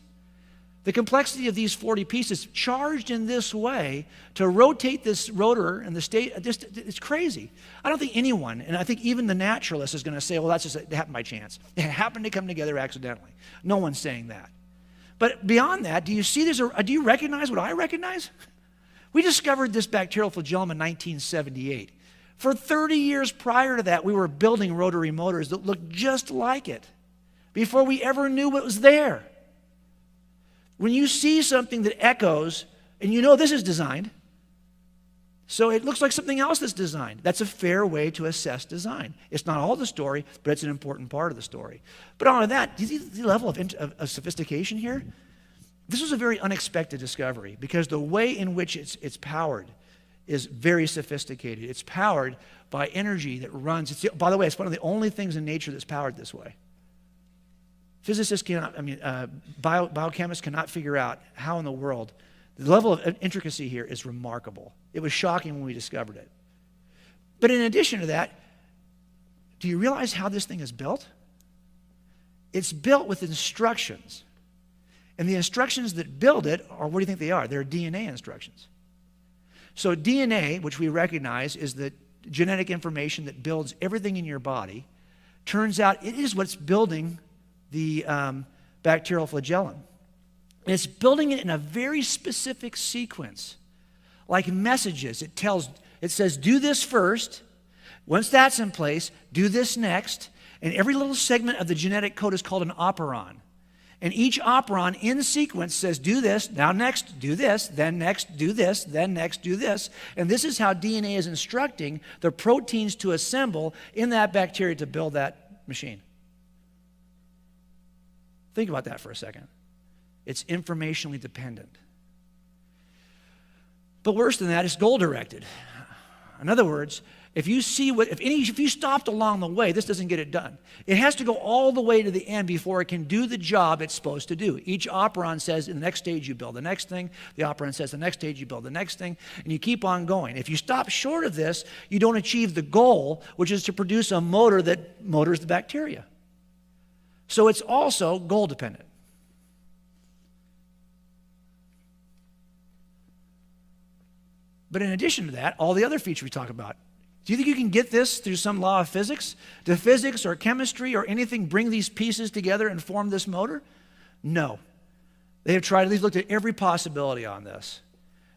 The complexity of these 40 pieces charged in this way to rotate this rotor and the state, it's crazy. I don't think anyone, and I think even the naturalist is going to say, well, that's just, it happened by chance. It happened to come together accidentally. No one's saying that. But beyond that, do you recognize what I recognize? We discovered this bacterial flagellum in 1978. For 30 years prior to that, we were building rotary motors that looked just like it before we ever knew what was there. When you see something that echoes, and you know this is designed, so it looks like something else that's designed. That's a fair way to assess design. It's not all the story, but it's an important part of the story. But on that, do you see the level of sophistication here? This was a very unexpected discovery because the way in which it's powered is very sophisticated. It's powered by energy that runs. By the way, it's one of the only things in nature that's powered this way. Physicists biochemists cannot figure out how in the world. The level of intricacy here is remarkable. It was shocking when we discovered it. But in addition to that, do you realize how this thing is built? It's built with instructions. And the instructions that build it are, what do you think they are? They're DNA instructions. So DNA, which we recognize is the genetic information that builds everything in your body, turns out it is what's building the bacterial flagellum. And it's building it in a very specific sequence, like messages. It says, do this first. Once that's in place, do this next. And every little segment of the genetic code is called an operon. And each operon in sequence says, do this, now next, do this, then next, do this, then next, do this. And this is how DNA is instructing the proteins to assemble in that bacteria to build that machine. Think about that for a second. It's informationally dependent. But worse than that, it's goal-directed. In other words, if you stopped along the way, this doesn't get it done. It has to go all the way to the end before it can do the job it's supposed to do. Each operon says, in the next stage, you build the next thing. The operon says, the next stage, you build the next thing. And you keep on going. If you stop short of this, you don't achieve the goal, which is to produce a motor that motors the bacteria. So it's also goal-dependent. But in addition to that, all the other features we talk about, Do you think you can get this through some law of physics? Do physics or chemistry or anything bring these pieces together and form this motor? No. They have tried, they've looked at every possibility on this.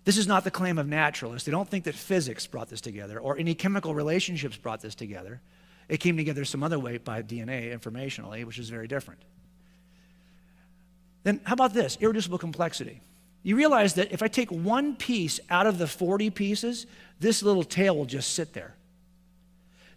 This is not the claim of naturalists. They don't think that physics brought this together or any chemical relationships brought this together. It came together some other way by DNA informationally, which is very different. Then how about this? Irreducible complexity. You realize that if I take one piece out of the 40 pieces, this little tail will just sit there.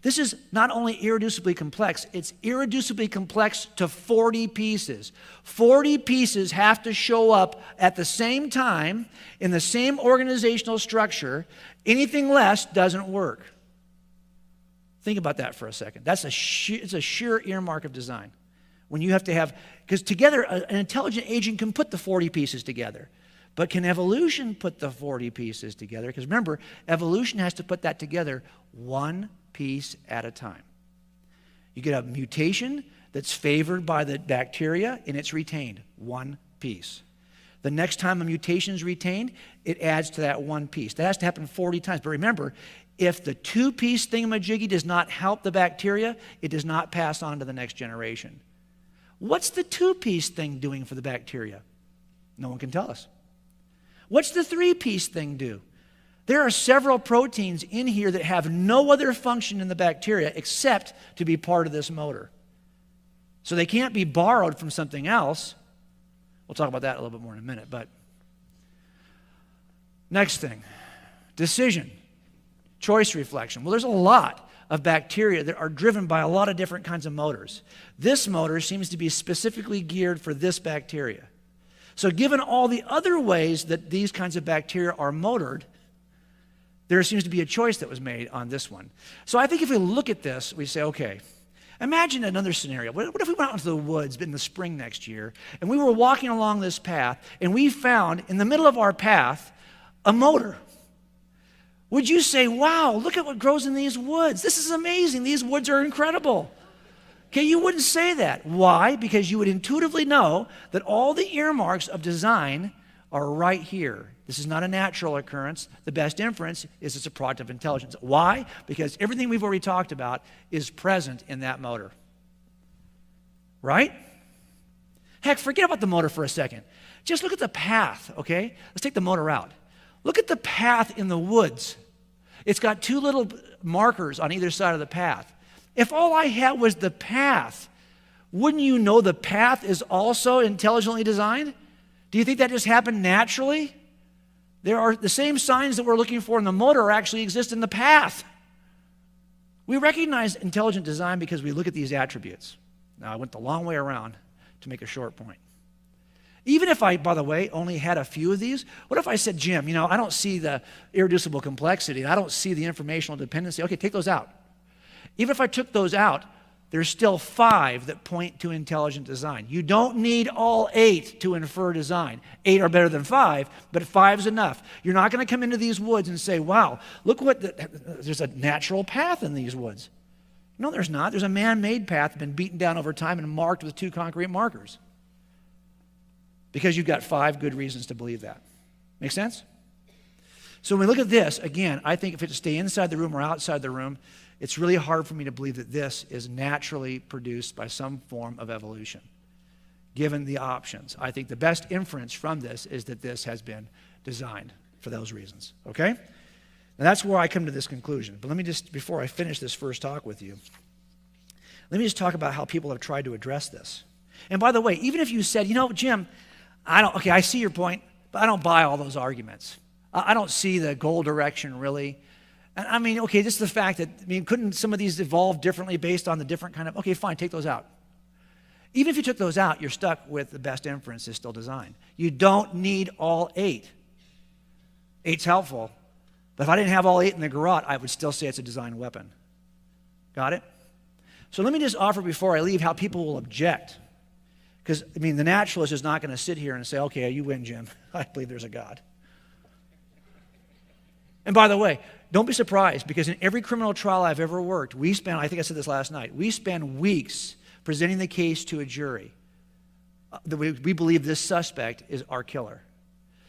This is not only irreducibly complex, it's irreducibly complex to 40 pieces. 40 pieces have to show up at the same time in the same organizational structure. Anything less doesn't work. Think about that for a second. It's a sheer earmark of design. When you have to have, because together an intelligent agent can put the 40 pieces together. But can evolution put the 40 pieces together? Because remember, evolution has to put that together one piece at a time. You get a mutation that's favored by the bacteria and it's retained, one piece. The next time a mutation is retained, it adds to that one piece. That has to happen 40 times. But remember, if the two-piece thingamajiggy does not help the bacteria, it does not pass on to the next generation. What's the two-piece thing doing for the bacteria? No one can tell us. What's the three-piece thing do? There are several proteins in here that have no other function in the bacteria except to be part of this motor. So they can't be borrowed from something else. We'll talk about that a little bit more in a minute. But next thing, decision, choice reflection. Well, there's a lot of bacteria that are driven by a lot of different kinds of motors. This motor seems to be specifically geared for this bacteria. So given all the other ways that these kinds of bacteria are motored, there seems to be a choice that was made on this one. So I think if we look at this, we say, okay, imagine another scenario. What if we went out into the woods in the spring next year, and we were walking along this path, and we found in the middle of our path a motor? Would you say, wow, look at what grows in these woods. This is amazing. These woods are incredible. Okay, you wouldn't say that. Why? Because you would intuitively know that all the earmarks of design are right here. This is not a natural occurrence. The best inference is it's a product of intelligence. Why? Because everything we've already talked about is present in that motor. Right? Heck, forget about the motor for a second. Just look at the path, okay? Let's take the motor out. Look at the path in the woods. It's got two little markers on either side of the path. If all I had was the path, wouldn't you know the path is also intelligently designed? Do you think that just happened naturally? There are the same signs that we're looking for in the motor actually exist in the path. We recognize intelligent design because we look at these attributes. Now, I went the long way around to make a short point. Even if I, by the way, only had a few of these, what if I said, Jim, I don't see the irreducible complexity, I don't see the informational dependency. Okay, take those out. Even if I took those out, there's still 5 that point to intelligent design. You don't need all 8 to infer design. 8 are better than 5, but 5 is enough. You're not going to come into these woods and say, wow, look there's a natural path in these woods. No, there's not. There's a man-made path been beaten down over time and marked with 2 concrete markers. Because you've got 5 good reasons to believe that. Make sense? So when we look at this, again, I think if it to stay inside the room or outside the room, it's really hard for me to believe that this is naturally produced by some form of evolution, given the options. I think the best inference from this is that this has been designed for those reasons, okay? Now that's where I come to this conclusion. But let me just, before I finish this first talk with you, let me just talk about how people have tried to address this. And by the way, even if you said, Jim, I see your point, but I don't buy all those arguments. I don't see the goal direction really. Just the fact that, couldn't some of these evolve differently based on the different kind of, okay, fine, take those out. Even if you took those out, you're stuck with the best inference is still design. You don't need all 8. 8's helpful, but if I didn't have all 8 in the garage, I would still say it's a design weapon. Got it? So let me just offer before I leave how people will object. Because, the naturalist is not going to sit here and say, okay, you win, Jim. I believe there's a God. And by the way, don't be surprised, because in every criminal trial I've ever worked, I think I said this last night, we spend weeks presenting the case to a jury that we believe this suspect is our killer.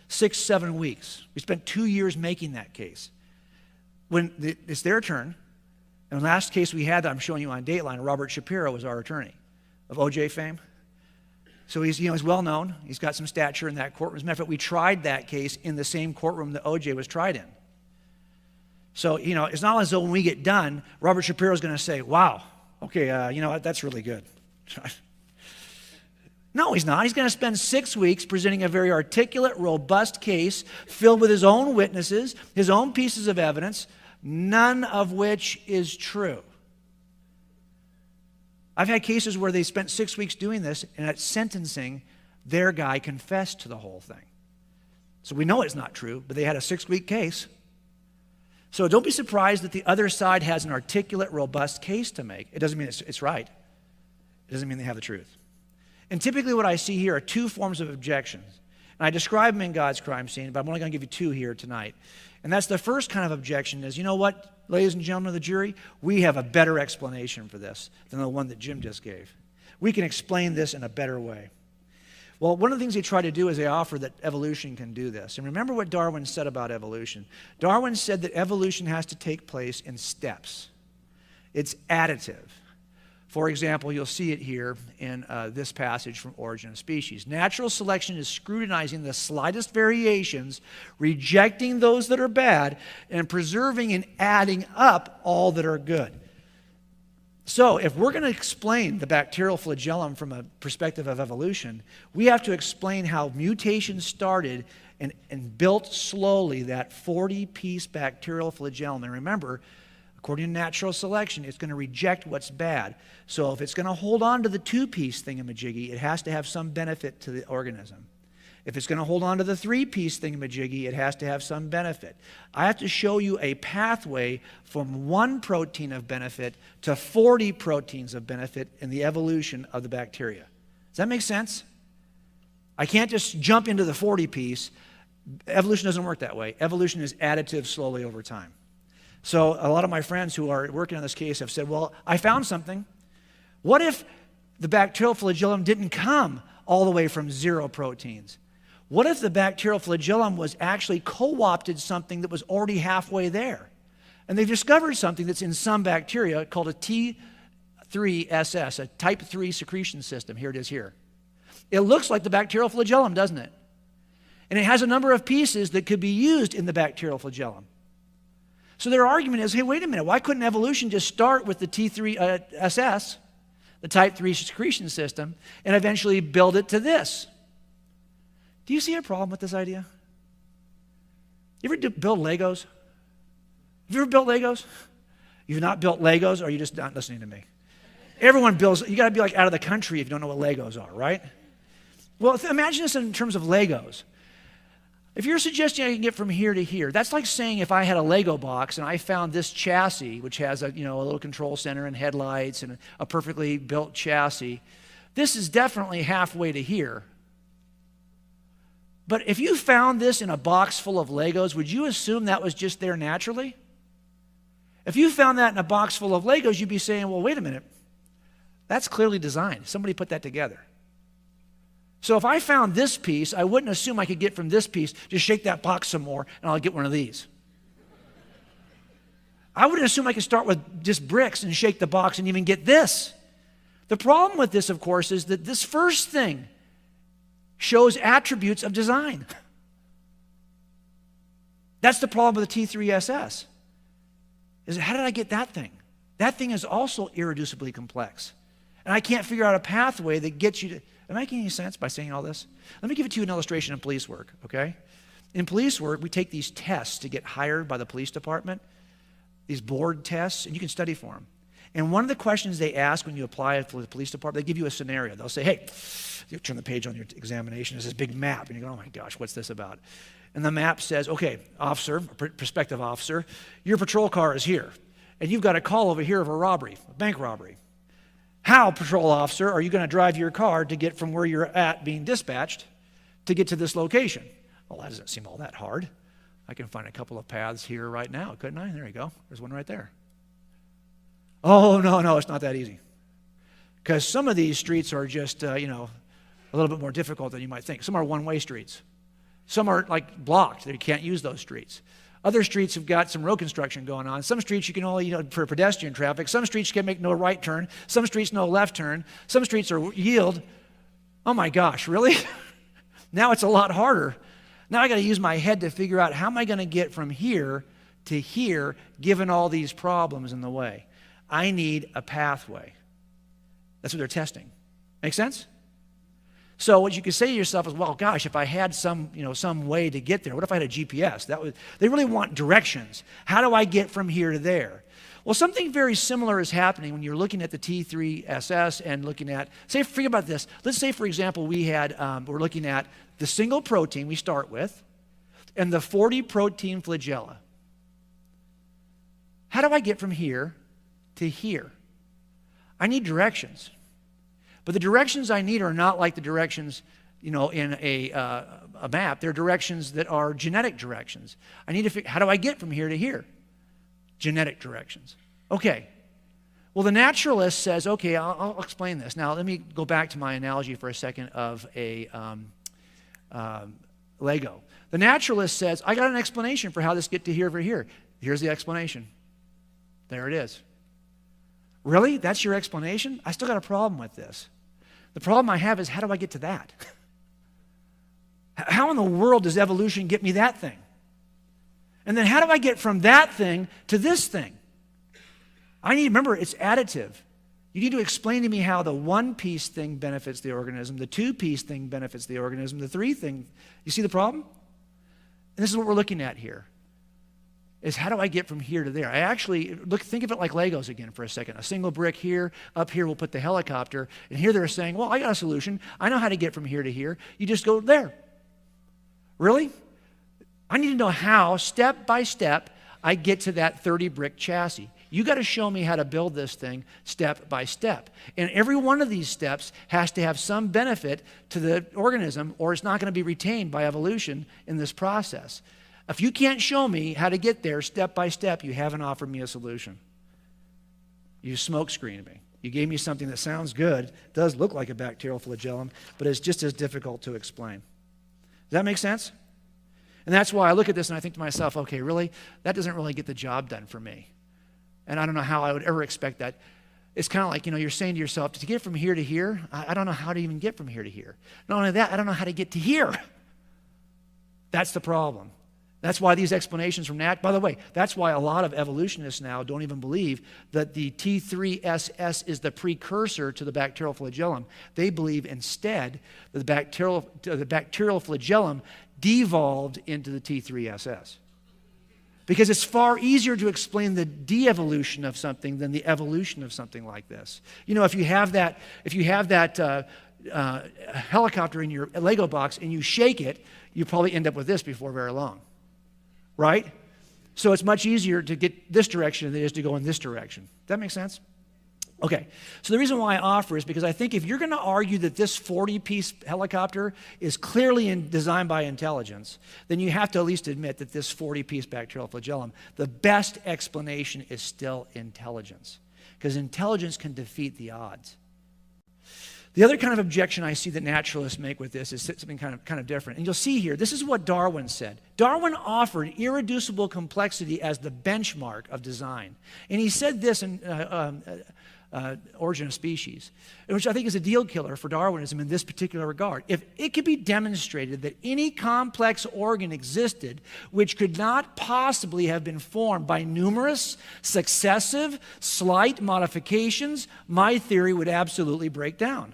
6, 7 weeks. We spent 2 years making that case. When it's their turn, And the last case we had that I'm showing you on Dateline, Robert Shapiro was our attorney of OJ fame. So he's well known. He's got some stature in that courtroom. As a matter of fact, we tried that case in the same courtroom that OJ was tried in. So, it's not as though when we get done, Robert Shapiro is going to say, wow, okay, that's really good. No, he's not. He's going to spend 6 weeks presenting a very articulate, robust case filled with his own witnesses, his own pieces of evidence, none of which is true. I've had cases where they spent 6 weeks doing this, and at sentencing, their guy confessed to the whole thing. So we know it's not true, but they had a 6-week case. So don't be surprised that the other side has an articulate, robust case to make. It doesn't mean it's right. It doesn't mean they have the truth. And typically what I see here are two forms of objections. And I describe them in God's crime scene, but I'm only going to give you two here tonight. And that's the first kind of objection is, you know what, ladies and gentlemen of the jury, we have a better explanation for this than the one that Jim just gave. We can explain this in a better way. Well, one of the things they try to do is they offer that evolution can do this. And remember what Darwin said about evolution. Darwin said that evolution has to take place in steps. It's additive. For example, you'll see it here in this passage from Origin of Species. Natural selection is scrutinizing the slightest variations, rejecting those that are bad, and preserving and adding up all that are good. So if we're going to explain the bacterial flagellum from a perspective of evolution, we have to explain how mutation started and built slowly that 40-piece bacterial flagellum. And remember, according to natural selection, it's going to reject what's bad. So if it's going to hold on to the 2-piece thingamajiggy, it has to have some benefit to the organism. If it's going to hold on to the 3-piece thingamajiggy, it has to have some benefit. I have to show you a pathway from 1 protein of benefit to 40 proteins of benefit in the evolution of the bacteria. Does that make sense? I can't just jump into the 40-piece. Evolution doesn't work that way. Evolution is additive slowly over time. So a lot of my friends who are working on this case have said, well, I found something. What if the bacterial flagellum didn't come all the way from 0 proteins? What if the bacterial flagellum was actually co-opted something that was already halfway there? And they've discovered something that's in some bacteria called a T3SS, a type 3 secretion system. Here it is here. It looks like the bacterial flagellum, doesn't it? And it has a number of pieces that could be used in the bacterial flagellum. So their argument is, hey, wait a minute, why couldn't evolution just start with the T3SS, the type 3 secretion system, and eventually build it to this? Do you see a problem with this idea? You ever build Legos? Have you ever built Legos? You've not built Legos, or are you just not listening to me? Everyone builds. You got to be like out of the country if you don't know what Legos are, right? Well, imagine this in terms of Legos. If you're suggesting I can get from here to here, that's like saying if I had a Lego box and I found this chassis, which has a little control center and headlights and a perfectly built chassis, this is definitely halfway to here. But if you found this in a box full of Legos, would you assume that was just there naturally? If you found that in a box full of Legos, you'd be saying, well, wait a minute. That's clearly designed. Somebody put that together. So if I found this piece, I wouldn't assume I could get from this piece, just shake that box some more, and I'll get one of these. I wouldn't assume I could start with just bricks and shake the box and even get this. The problem with this, of course, is that this first thing shows attributes of design. That's the problem with the T3SS. Is how did I get that thing? That thing is also irreducibly complex. And I can't figure out a pathway that gets you to... Am I making any sense by saying all this? Let me give it to you an illustration in police work, okay? In police work, we take these tests to get hired by the police department, these board tests, and you can study for them. And one of the questions they ask when you apply for the police department, they give you a scenario. They'll say, hey, you turn the page on your examination, there's this big map, and you go, oh my gosh, what's this about? And the map says, okay, officer, prospective officer, your patrol car is here, and you've got a call over here of a robbery, a bank robbery. How, patrol officer, are you going to drive your car to get from where you're at being dispatched to get to this location? Well, that doesn't seem all that hard. I can find a couple of paths here right now, couldn't I? There you go. There's one right there. Oh, no, it's not that easy. Because some of these streets are just, a little bit more difficult than you might think. Some are one-way streets. Some are, like, blocked. You can't use those streets. Other streets have got some road construction going on. Some streets you can only, for pedestrian traffic. Some streets you can make no right turn. Some streets no left turn. Some streets are yield. Oh my gosh, really? Now it's a lot harder. Now I got to use my head to figure out how am I going to get from here to here given all these problems in the way. I need a pathway. That's what they're testing. Make sense? So what you could say to yourself is, well, gosh, if I had some way to get there, what if I had a GPS? They really want directions. How do I get from here to there? Well, something very similar is happening when you're looking at the T3SS and looking at, forget about this. Let's say, for example, we're looking at the single protein we start with and the 40 protein flagella. How do I get from here to here? I need directions. But the directions I need are not like the directions, in a map. They're directions that are genetic directions. I need to figure, how do I get from here to here? Genetic directions. Okay. Well, the naturalist says, okay, I'll explain this. Now, let me go back to my analogy for a second of a Lego. The naturalist says, I got an explanation for how this get to here over here. Here's the explanation. There it is. Really? That's your explanation? I still got a problem with this. The problem I have is, how do I get to that? How in the world does evolution get me that thing? And then how do I get from that thing to this thing? Remember, it's additive. You need to explain to me how the one-piece thing benefits the organism, the two-piece thing benefits the organism, the three thing. You see the problem? And this is what we're looking at here. Is how do I get from here to there? Think of it like Legos again for a second. A single brick here, up here we'll put the helicopter, and here they're saying, well, I got a solution. I know how to get from here to here. You just go there. Really? I need to know how, step by step, I get to that 30 brick chassis. You got to show me how to build this thing step by step. And every one of these steps has to have some benefit to the organism, or it's not going to be retained by evolution in this process. If you can't show me how to get there step by step, you haven't offered me a solution. You smokescreened me. You gave me something that sounds good, does look like a bacterial flagellum, but it's just as difficult to explain. Does that make sense? And that's why I look at this and I think to myself, okay, really? That doesn't really get the job done for me. And I don't know how I would ever expect that. It's kind of like, you're saying to yourself, to get from here to here, I don't know how to even get from here to here. Not only that, I don't know how to get to here. That's the problem. That's why these explanations from by the way, that's why a lot of evolutionists now don't even believe that the T3SS is the precursor to the bacterial flagellum. They believe instead that the bacterial flagellum devolved into the T3SS. Because it's far easier to explain the de-evolution of something than the evolution of something like this. If you have that helicopter in your Lego box and you shake it, you probably end up with this before very long. Right? So it's much easier to get this direction than it is to go in this direction. Does that make sense? Okay. So the reason why I offer is because I think if you're going to argue that this 40-piece helicopter is clearly designed by intelligence, then you have to at least admit that this 40-piece bacterial flagellum, the best explanation is still intelligence. Because intelligence can defeat the odds. The other kind of objection I see that naturalists make with this is something kind of different. And you'll see here, this is what Darwin said. Darwin offered irreducible complexity as the benchmark of design. And he said this in Origin of Species, which I think is a deal killer for Darwinism in this particular regard. If it could be demonstrated that any complex organ existed which could not possibly have been formed by numerous, successive, slight modifications, my theory would absolutely break down.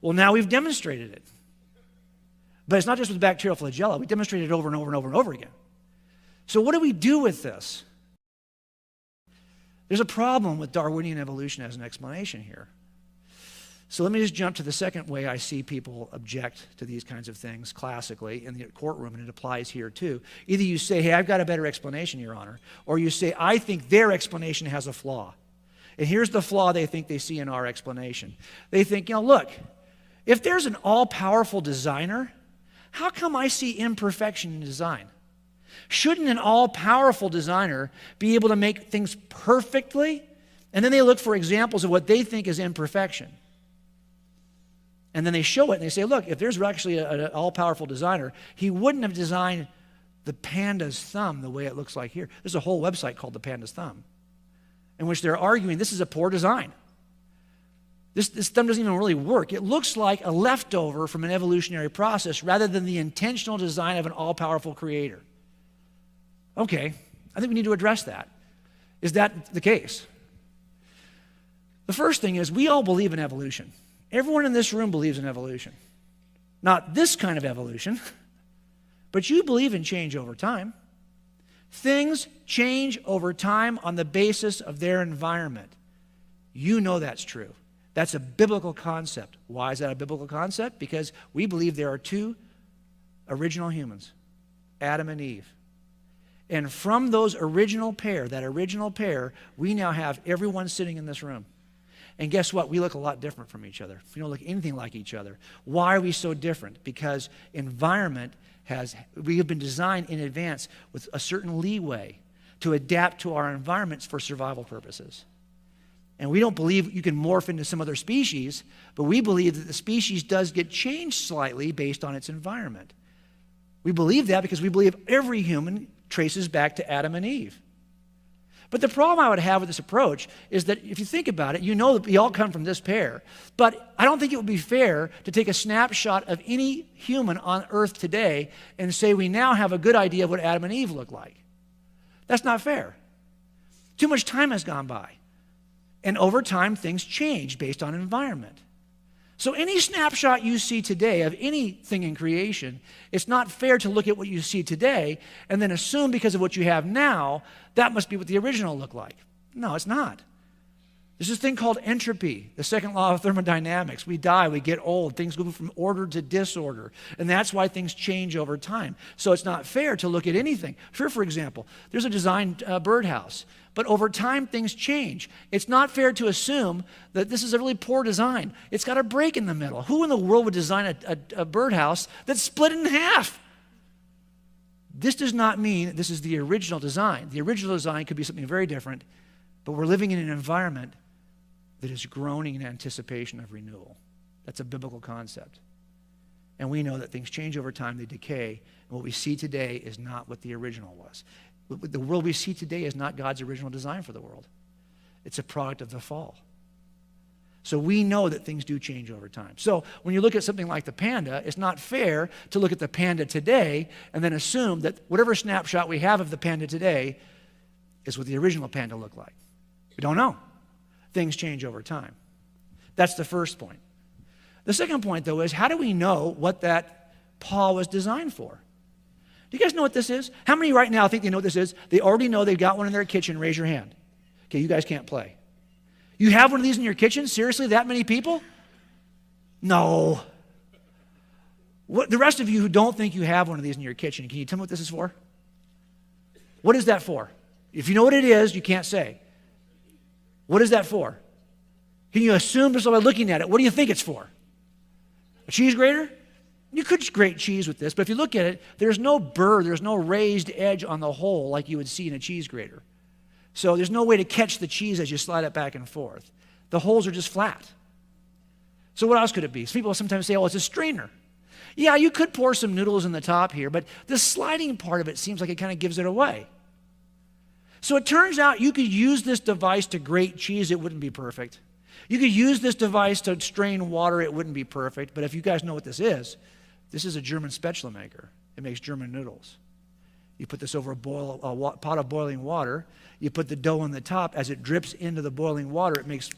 Well, now we've demonstrated it. But it's not just with bacterial flagella. We demonstrated it over and over and over and over again. So what do we do with this? There's a problem with Darwinian evolution as an explanation here. So let me just jump to the second way I see people object to these kinds of things classically in the courtroom, and it applies here too. Either you say, hey, I've got a better explanation, Your Honor, or you say, I think their explanation has a flaw. And here's the flaw they think they see in our explanation. They think, look, if there's an all-powerful designer, how come I see imperfection in design? Shouldn't an all-powerful designer be able to make things perfectly? And then they look for examples of what they think is imperfection. And then they show it and they say, look, if there's actually an all-powerful designer, he wouldn't have designed the panda's thumb the way it looks like here. There's a whole website called The Panda's Thumb, in which they're arguing this is a poor design. This thumb doesn't even really work. It looks like a leftover from an evolutionary process rather than the intentional design of an all-powerful creator. Okay, I think we need to address that. Is that the case? The first thing is we all believe in evolution. Everyone in this room believes in evolution. Not this kind of evolution, but you believe in change over time. Things change over time on the basis of their environment. You know that's true. That's a biblical concept. Why is that a biblical concept? Because we believe there are two original humans, Adam and Eve. And from those original pair, we now have everyone sitting in this room. And guess what? We look a lot different from each other. We don't look anything like each other. Why are we so different? Because we have been designed in advance with a certain leeway to adapt to our environments for survival purposes. And we don't believe you can morph into some other species, but we believe that the species does get changed slightly based on its environment. We believe that because we believe every human traces back to Adam and Eve. But the problem I would have with this approach is that if you think about it, you know that we all come from this pair. But I don't think it would be fair to take a snapshot of any human on earth today and say we now have a good idea of what Adam and Eve look like. That's not fair. Too much time has gone by. And over time, things change based on environment. So any snapshot you see today of anything in creation, it's not fair to look at what you see today and then assume because of what you have now, that must be what the original looked like. No, it's not. There's this thing called entropy, the second law of thermodynamics. We die, we get old, things go from order to disorder, and that's why things change over time. So it's not fair to look at anything. Sure, for example, there's a designed birdhouse, but over time things change. It's not fair to assume that this is a really poor design. It's got a break in the middle. Who in the world would design a birdhouse that's split in half? This does not mean this is the original design. The original design could be something very different, but we're living in an environment that is groaning in anticipation of renewal. That's a biblical concept. And we know that things change over time, they decay, and what we see today is not what the original was. The world we see today is not God's original design for the world. It's a product of the fall. So we know that things do change over time. So when you look at something like the panda, it's not fair to look at the panda today and then assume that whatever snapshot we have of the panda today is what the original panda looked like. We don't know. Things change over time. That's the first point. The second point, though, is how do we know what that paw was designed for? Do you guys know what this is? How many right now think they know what this is? They already know they've got one in their kitchen. Raise your hand. Okay, you guys can't play. You have one of these in your kitchen? Seriously, that many people? No. The rest of you who don't think you have one of these in your kitchen, can you tell me what this is for? What is that for? If you know what it is, you can't say. What is that for? Can you assume just by looking at it, what do you think it's for? A cheese grater? You could grate cheese with this, but if you look at it, there's no burr, there's no raised edge on the hole like you would see in a cheese grater. So there's no way to catch the cheese as you slide it back and forth. The holes are just flat. So what else could it be? So people sometimes say, oh, it's a strainer. Yeah, you could pour some noodles in the top here, but the sliding part of it seems like it kind of gives it away. So it turns out you could use this device to grate cheese, it wouldn't be perfect. You could use this device to strain water, it wouldn't be perfect. But if you guys know what this is a German spatula maker. It makes German noodles. You put this over a pot of boiling water. You put the dough on the top. As it drips into the boiling water, it makes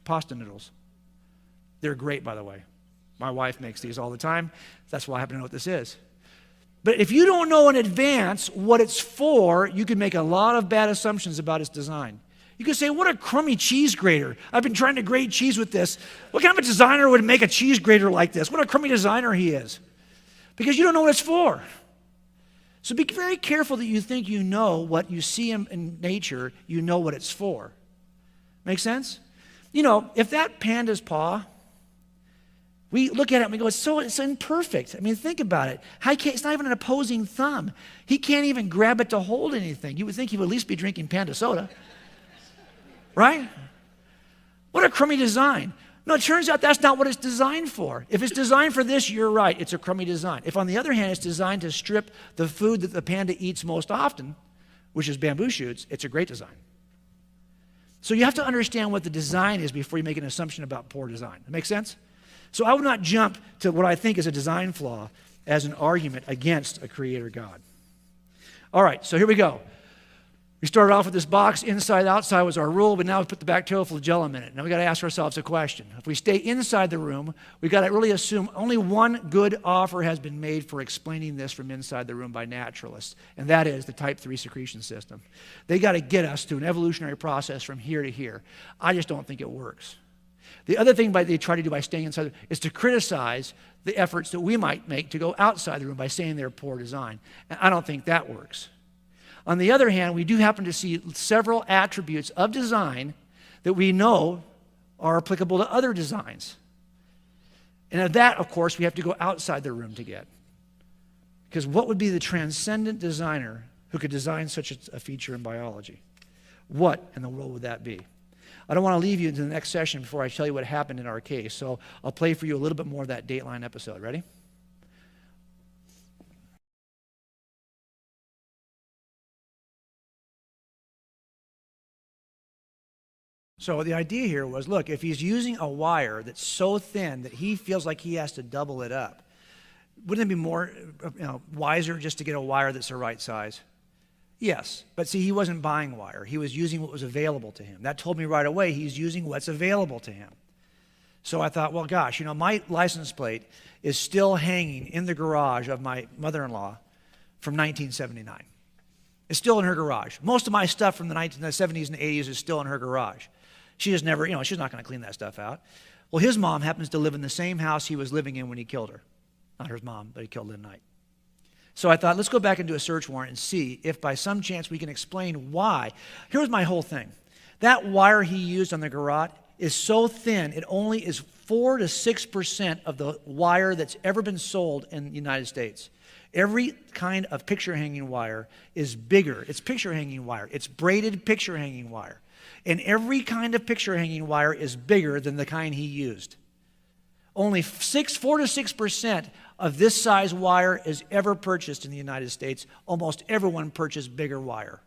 pasta noodles. They're great, by the way. My wife makes these all the time. That's why I happen to know what this is. But if you don't know in advance what it's for, you can make a lot of bad assumptions about its design. You could say, what a crummy cheese grater. I've been trying to grate cheese with this. What kind of a designer would make a cheese grater like this? What a crummy designer he is. Because you don't know what it's for. So be very careful that you think you know what you see in nature, you know what it's for. Make sense? You know, if that panda's paw, we look at it and we go, it's imperfect. I mean, think about it. It's not even an opposing thumb. He can't even grab it to hold anything. You would think he would at least be drinking panda soda. Right? What a crummy design. No, it turns out that's not what it's designed for. If it's designed for this, you're right. It's a crummy design. If, on the other hand, it's designed to strip the food that the panda eats most often, which is bamboo shoots, it's a great design. So you have to understand what the design is before you make an assumption about poor design. That makes sense? So I would not jump to what I think is a design flaw as an argument against a creator God. All right, so here we go. We started off with this box, inside, outside was our rule, but now we put the bacterial flagellum in it. Now we got to ask ourselves a question. If we stay inside the room, we got to really assume only one good offer has been made for explaining this from inside the room by naturalists, and that is the type 3 secretion system. They got to get us to an evolutionary process from here to here. I just don't think it works. The other thing they try to do by staying inside is to criticize the efforts that we might make to go outside the room by saying they're poor design. And I don't think that works. On the other hand, we do happen to see several attributes of design that we know are applicable to other designs. And of that, of course, we have to go outside the room to get. Because what would be the transcendent designer who could design such a feature in biology? What in the world would that be? I don't want to leave you into the next session before I tell you what happened in our case. So I'll play for you a little bit more of that Dateline episode. Ready? So the idea here was, look, if he's using a wire that's so thin that he feels like he has to double it up, wouldn't it be more wiser just to get a wire that's the right size? Yes, but see, he wasn't buying wire. He was using what was available to him. That told me right away he's using what's available to him. So I thought, well, gosh, my license plate is still hanging in the garage of my mother-in-law from 1979. It's still in her garage. Most of my stuff from the 1970s and 80s is still in her garage. She just never, she's not going to clean that stuff out. Well, his mom happens to live in the same house he was living in when he killed her. Not her mom, but he killed her at night. So I thought, let's go back and do a search warrant and see if by some chance we can explain why. Here's my whole thing. That wire he used on the garrote is so thin, it only is 4 to 6% of the wire that's ever been sold in the United States. Every kind of picture hanging wire is bigger. It's picture hanging wire. It's braided picture hanging wire. And every kind of picture hanging wire is bigger than the kind he used. Only 4 to 6% of this size wire is ever purchased in the United States. Almost everyone purchased bigger wire.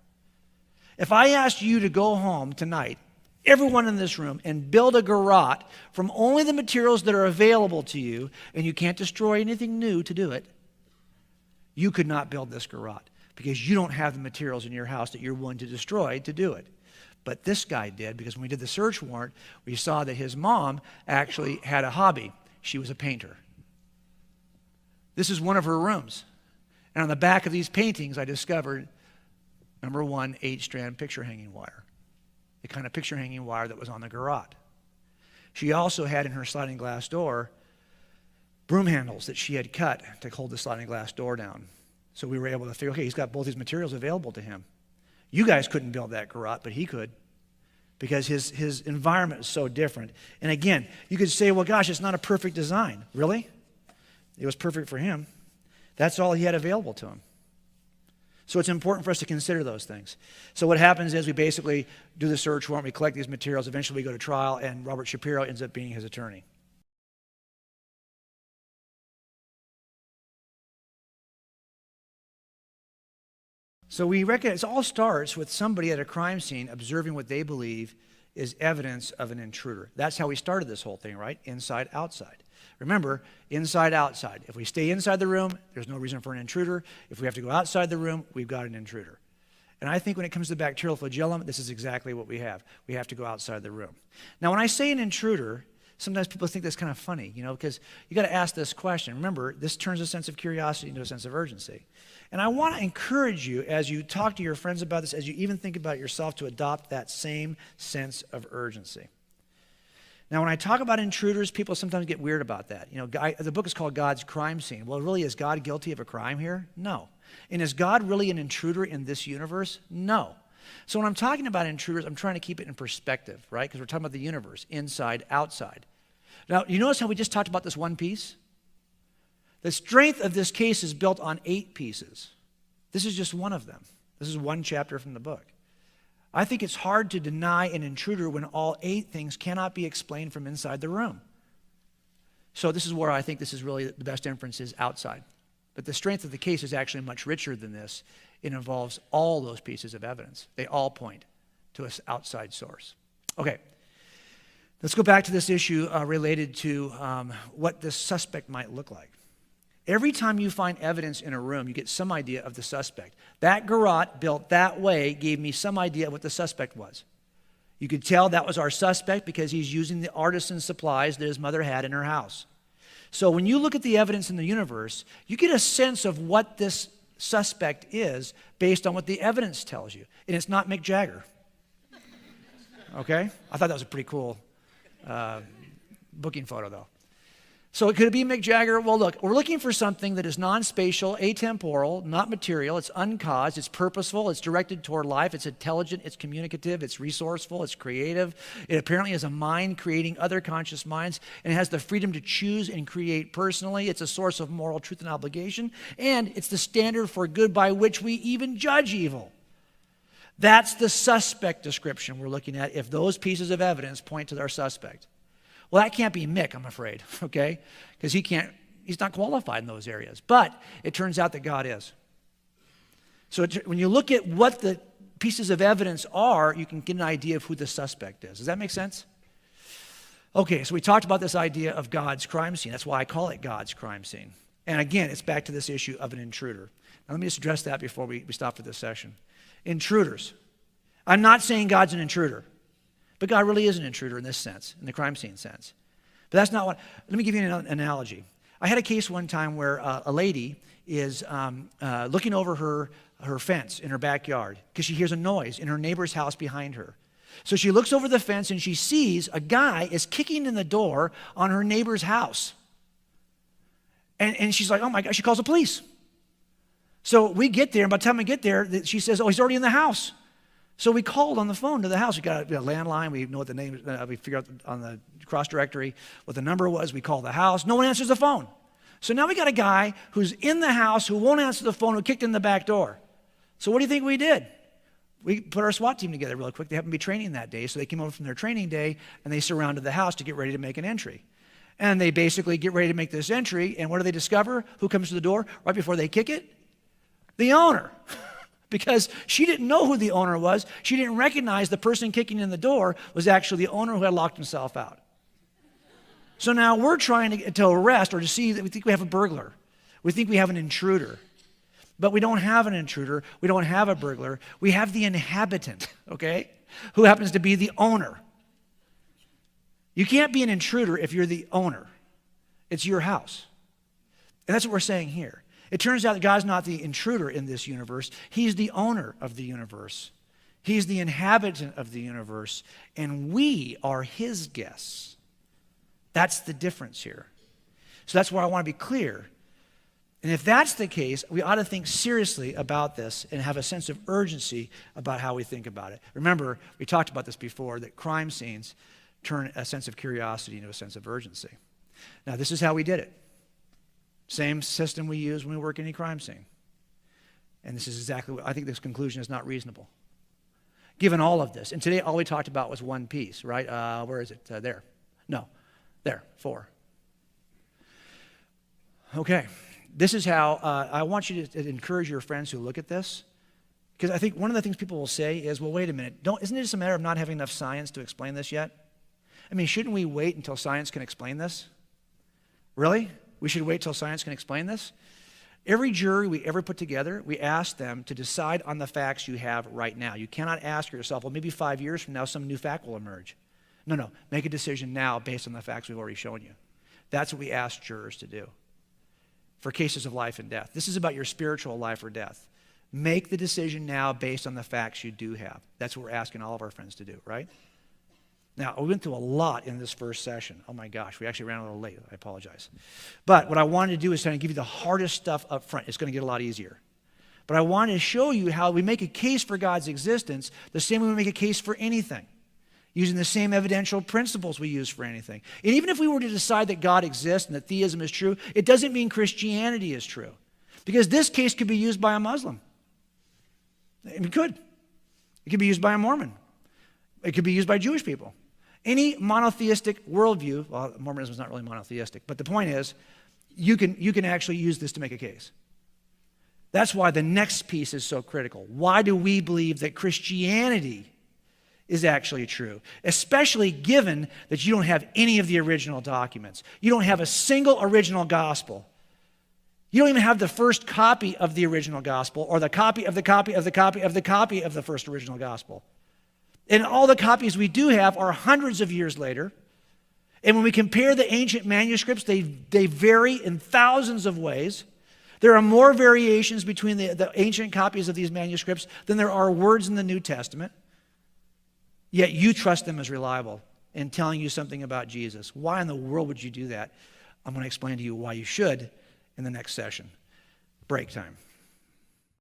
If I asked you to go home tonight, everyone in this room, and build a garrote from only the materials that are available to you, and you can't destroy anything new to do it, you could not build this garrote because you don't have the materials in your house that you're willing to destroy to do it. But this guy did, because when we did the search warrant, we saw that his mom actually had a hobby. She was a painter. This is one of her rooms. And on the back of these paintings, I discovered, number 1, 8-strand picture hanging wire. The kind of picture hanging wire that was on the garrote. She also had in her sliding glass door broom handles that she had cut to hold the sliding glass door down. So we were able to figure, okay, he's got both these materials available to him. You guys couldn't build that garrote, but he could, because his environment is so different. And again, you could say, well, gosh, it's not a perfect design. Really? It was perfect for him. That's all he had available to him. So it's important for us to consider those things. So what happens is we basically do the search warrant, we collect these materials, eventually we go to trial, and Robert Shapiro ends up being his attorney. So we reckon it all starts with somebody at a crime scene observing what they believe is evidence of an intruder. That's how we started this whole thing, right? Inside, outside. Remember, inside, outside. If we stay inside the room, there's no reason for an intruder. If we have to go outside the room, we've got an intruder. And I think when it comes to bacterial flagellum, this is exactly what we have. We have to go outside the room. Now, when I say an intruder, sometimes people think that's kind of funny, because you got to ask this question. Remember, this turns a sense of curiosity into a sense of urgency. And I want to encourage you, as you talk to your friends about this, as you even think about yourself, to adopt that same sense of urgency. Now, when I talk about intruders, people sometimes get weird about that. The book is called God's Crime Scene. Well, really, is God guilty of a crime here? No. And is God really an intruder in this universe? No. So when I'm talking about intruders, I'm trying to keep it in perspective, right? Because we're talking about the universe, inside, outside. Now, you notice how we just talked about this one piece? The strength of this case is built on 8 pieces. This is just one of them. This is one chapter from the book. I think it's hard to deny an intruder when all 8 things cannot be explained from inside the room. So this is where I think this is really the best inference is outside. But the strength of the case is actually much richer than this. It involves all those pieces of evidence. They all point to an outside source. Okay, let's go back to this issue related to what the suspect might look like. Every time you find evidence in a room, you get some idea of the suspect. That garrote built that way gave me some idea of what the suspect was. You could tell that was our suspect because he's using the artisan supplies that his mother had in her house. So when you look at the evidence in the universe, you get a sense of what this suspect is based on what the evidence tells you. And it's not Mick Jagger. Okay? I thought that was a pretty cool booking photo, though. So could it be Mick Jagger? Well, look, we're looking for something that is non-spatial, atemporal, not material. It's uncaused. It's purposeful. It's directed toward life. It's intelligent. It's communicative. It's resourceful. It's creative. It apparently has a mind creating other conscious minds, and it has the freedom to choose and create personally. It's a source of moral truth and obligation, and it's the standard for good by which we even judge evil. That's the suspect description we're looking at if those pieces of evidence point to our suspect. Well, that can't be Mick, I'm afraid, okay? Because he's not qualified in those areas. But it turns out that God is. So when you look at what the pieces of evidence are, you can get an idea of who the suspect is. Does that make sense? Okay, so we talked about this idea of God's crime scene. That's why I call it God's crime scene. And again, it's back to this issue of an intruder. Now let me just address that before we stop for this session. Intruders. I'm not saying God's an intruder. But God really is an intruder in this sense, in the crime scene sense. But that's not what, let me give you an analogy. I had a case one time where a lady is looking over her fence in her backyard because she hears a noise in her neighbor's house behind her. So she looks over the fence and she sees a guy is kicking in the door on her neighbor's house. And she's like, oh my God, she calls the police. So we get there, and by the time we get there, she says, oh, he's already in the house. So we called on the phone to the house. We got a landline. We know what the name is. We figured out on the cross directory what the number was. We called the house. No one answers the phone. So now we got a guy who's in the house who won't answer the phone, who kicked in the back door. So what do you think we did? We put our SWAT team together real quick. They happened to be training that day. So they came over from their training day, and they surrounded the house to get ready to make an entry. And they basically get ready to make this entry. And what do they discover? Who comes to the door right before they kick it? The owner. Because she didn't know who the owner was. She didn't recognize the person kicking in the door was actually the owner who had locked himself out. So now we're trying to arrest or to see that we think we have a burglar. We think we have an intruder. But we don't have an intruder. We don't have a burglar. We have the inhabitant, okay, who happens to be the owner. You can't be an intruder if you're the owner. It's your house. And that's what we're saying here. It turns out that God's not the intruder in this universe. He's the owner of the universe. He's the inhabitant of the universe, and we are his guests. That's the difference here. So that's where I want to be clear. And if that's the case, we ought to think seriously about this and have a sense of urgency about how we think about it. Remember, we talked about this before, that crime scenes turn a sense of curiosity into a sense of urgency. Now, this is how we did it. Same system we use when we work any crime scene. And this is exactly what I think this conclusion is not reasonable. Given all of this, and today all we talked about was one piece, right? Where is it? There. No. There. 4. Okay. This is how I want you to encourage your friends who look at this. Because I think one of the things people will say is, well, wait a minute. Isn't it just a matter of not having enough science to explain this yet? I mean, shouldn't we wait until science can explain this? Really? We should wait till science can explain this? Every jury we ever put together, we ask them to decide on the facts you have right now. You cannot ask yourself, well, maybe 5 years from now some new fact will emerge. No. Make a decision now based on the facts we've already shown you. That's what we ask jurors to do for cases of life and death. This is about your spiritual life or death. Make the decision now based on the facts you do have. That's what we're asking all of our friends to do, right? Now, we went through a lot in this first session. Oh my gosh, we actually ran a little late. I apologize. But what I wanted to do is kind of give you the hardest stuff up front. It's going to get a lot easier. But I wanted to show you how we make a case for God's existence the same way we make a case for anything, using the same evidential principles we use for anything. And even if we were to decide that God exists and that theism is true, it doesn't mean Christianity is true. Because this case could be used by a Muslim. It could. It could be used by a Mormon. It could be used by Jewish people. Any monotheistic worldview, well, Mormonism is not really monotheistic, but the point is, you can actually use this to make a case. That's why the next piece is so critical. Why do we believe that Christianity is actually true? Especially given that you don't have any of the original documents. You don't have a single original gospel. You don't even have the first copy of the original gospel or the copy of the copy of the copy of the copy of the first original gospel. And all the copies we do have are hundreds of years later. And when we compare the ancient manuscripts, they vary in thousands of ways. There are more variations between the ancient copies of these manuscripts than there are words in the New Testament. Yet you trust them as reliable in telling you something about Jesus. Why in the world would you do that? I'm going to explain to you why you should in the next session. Break time.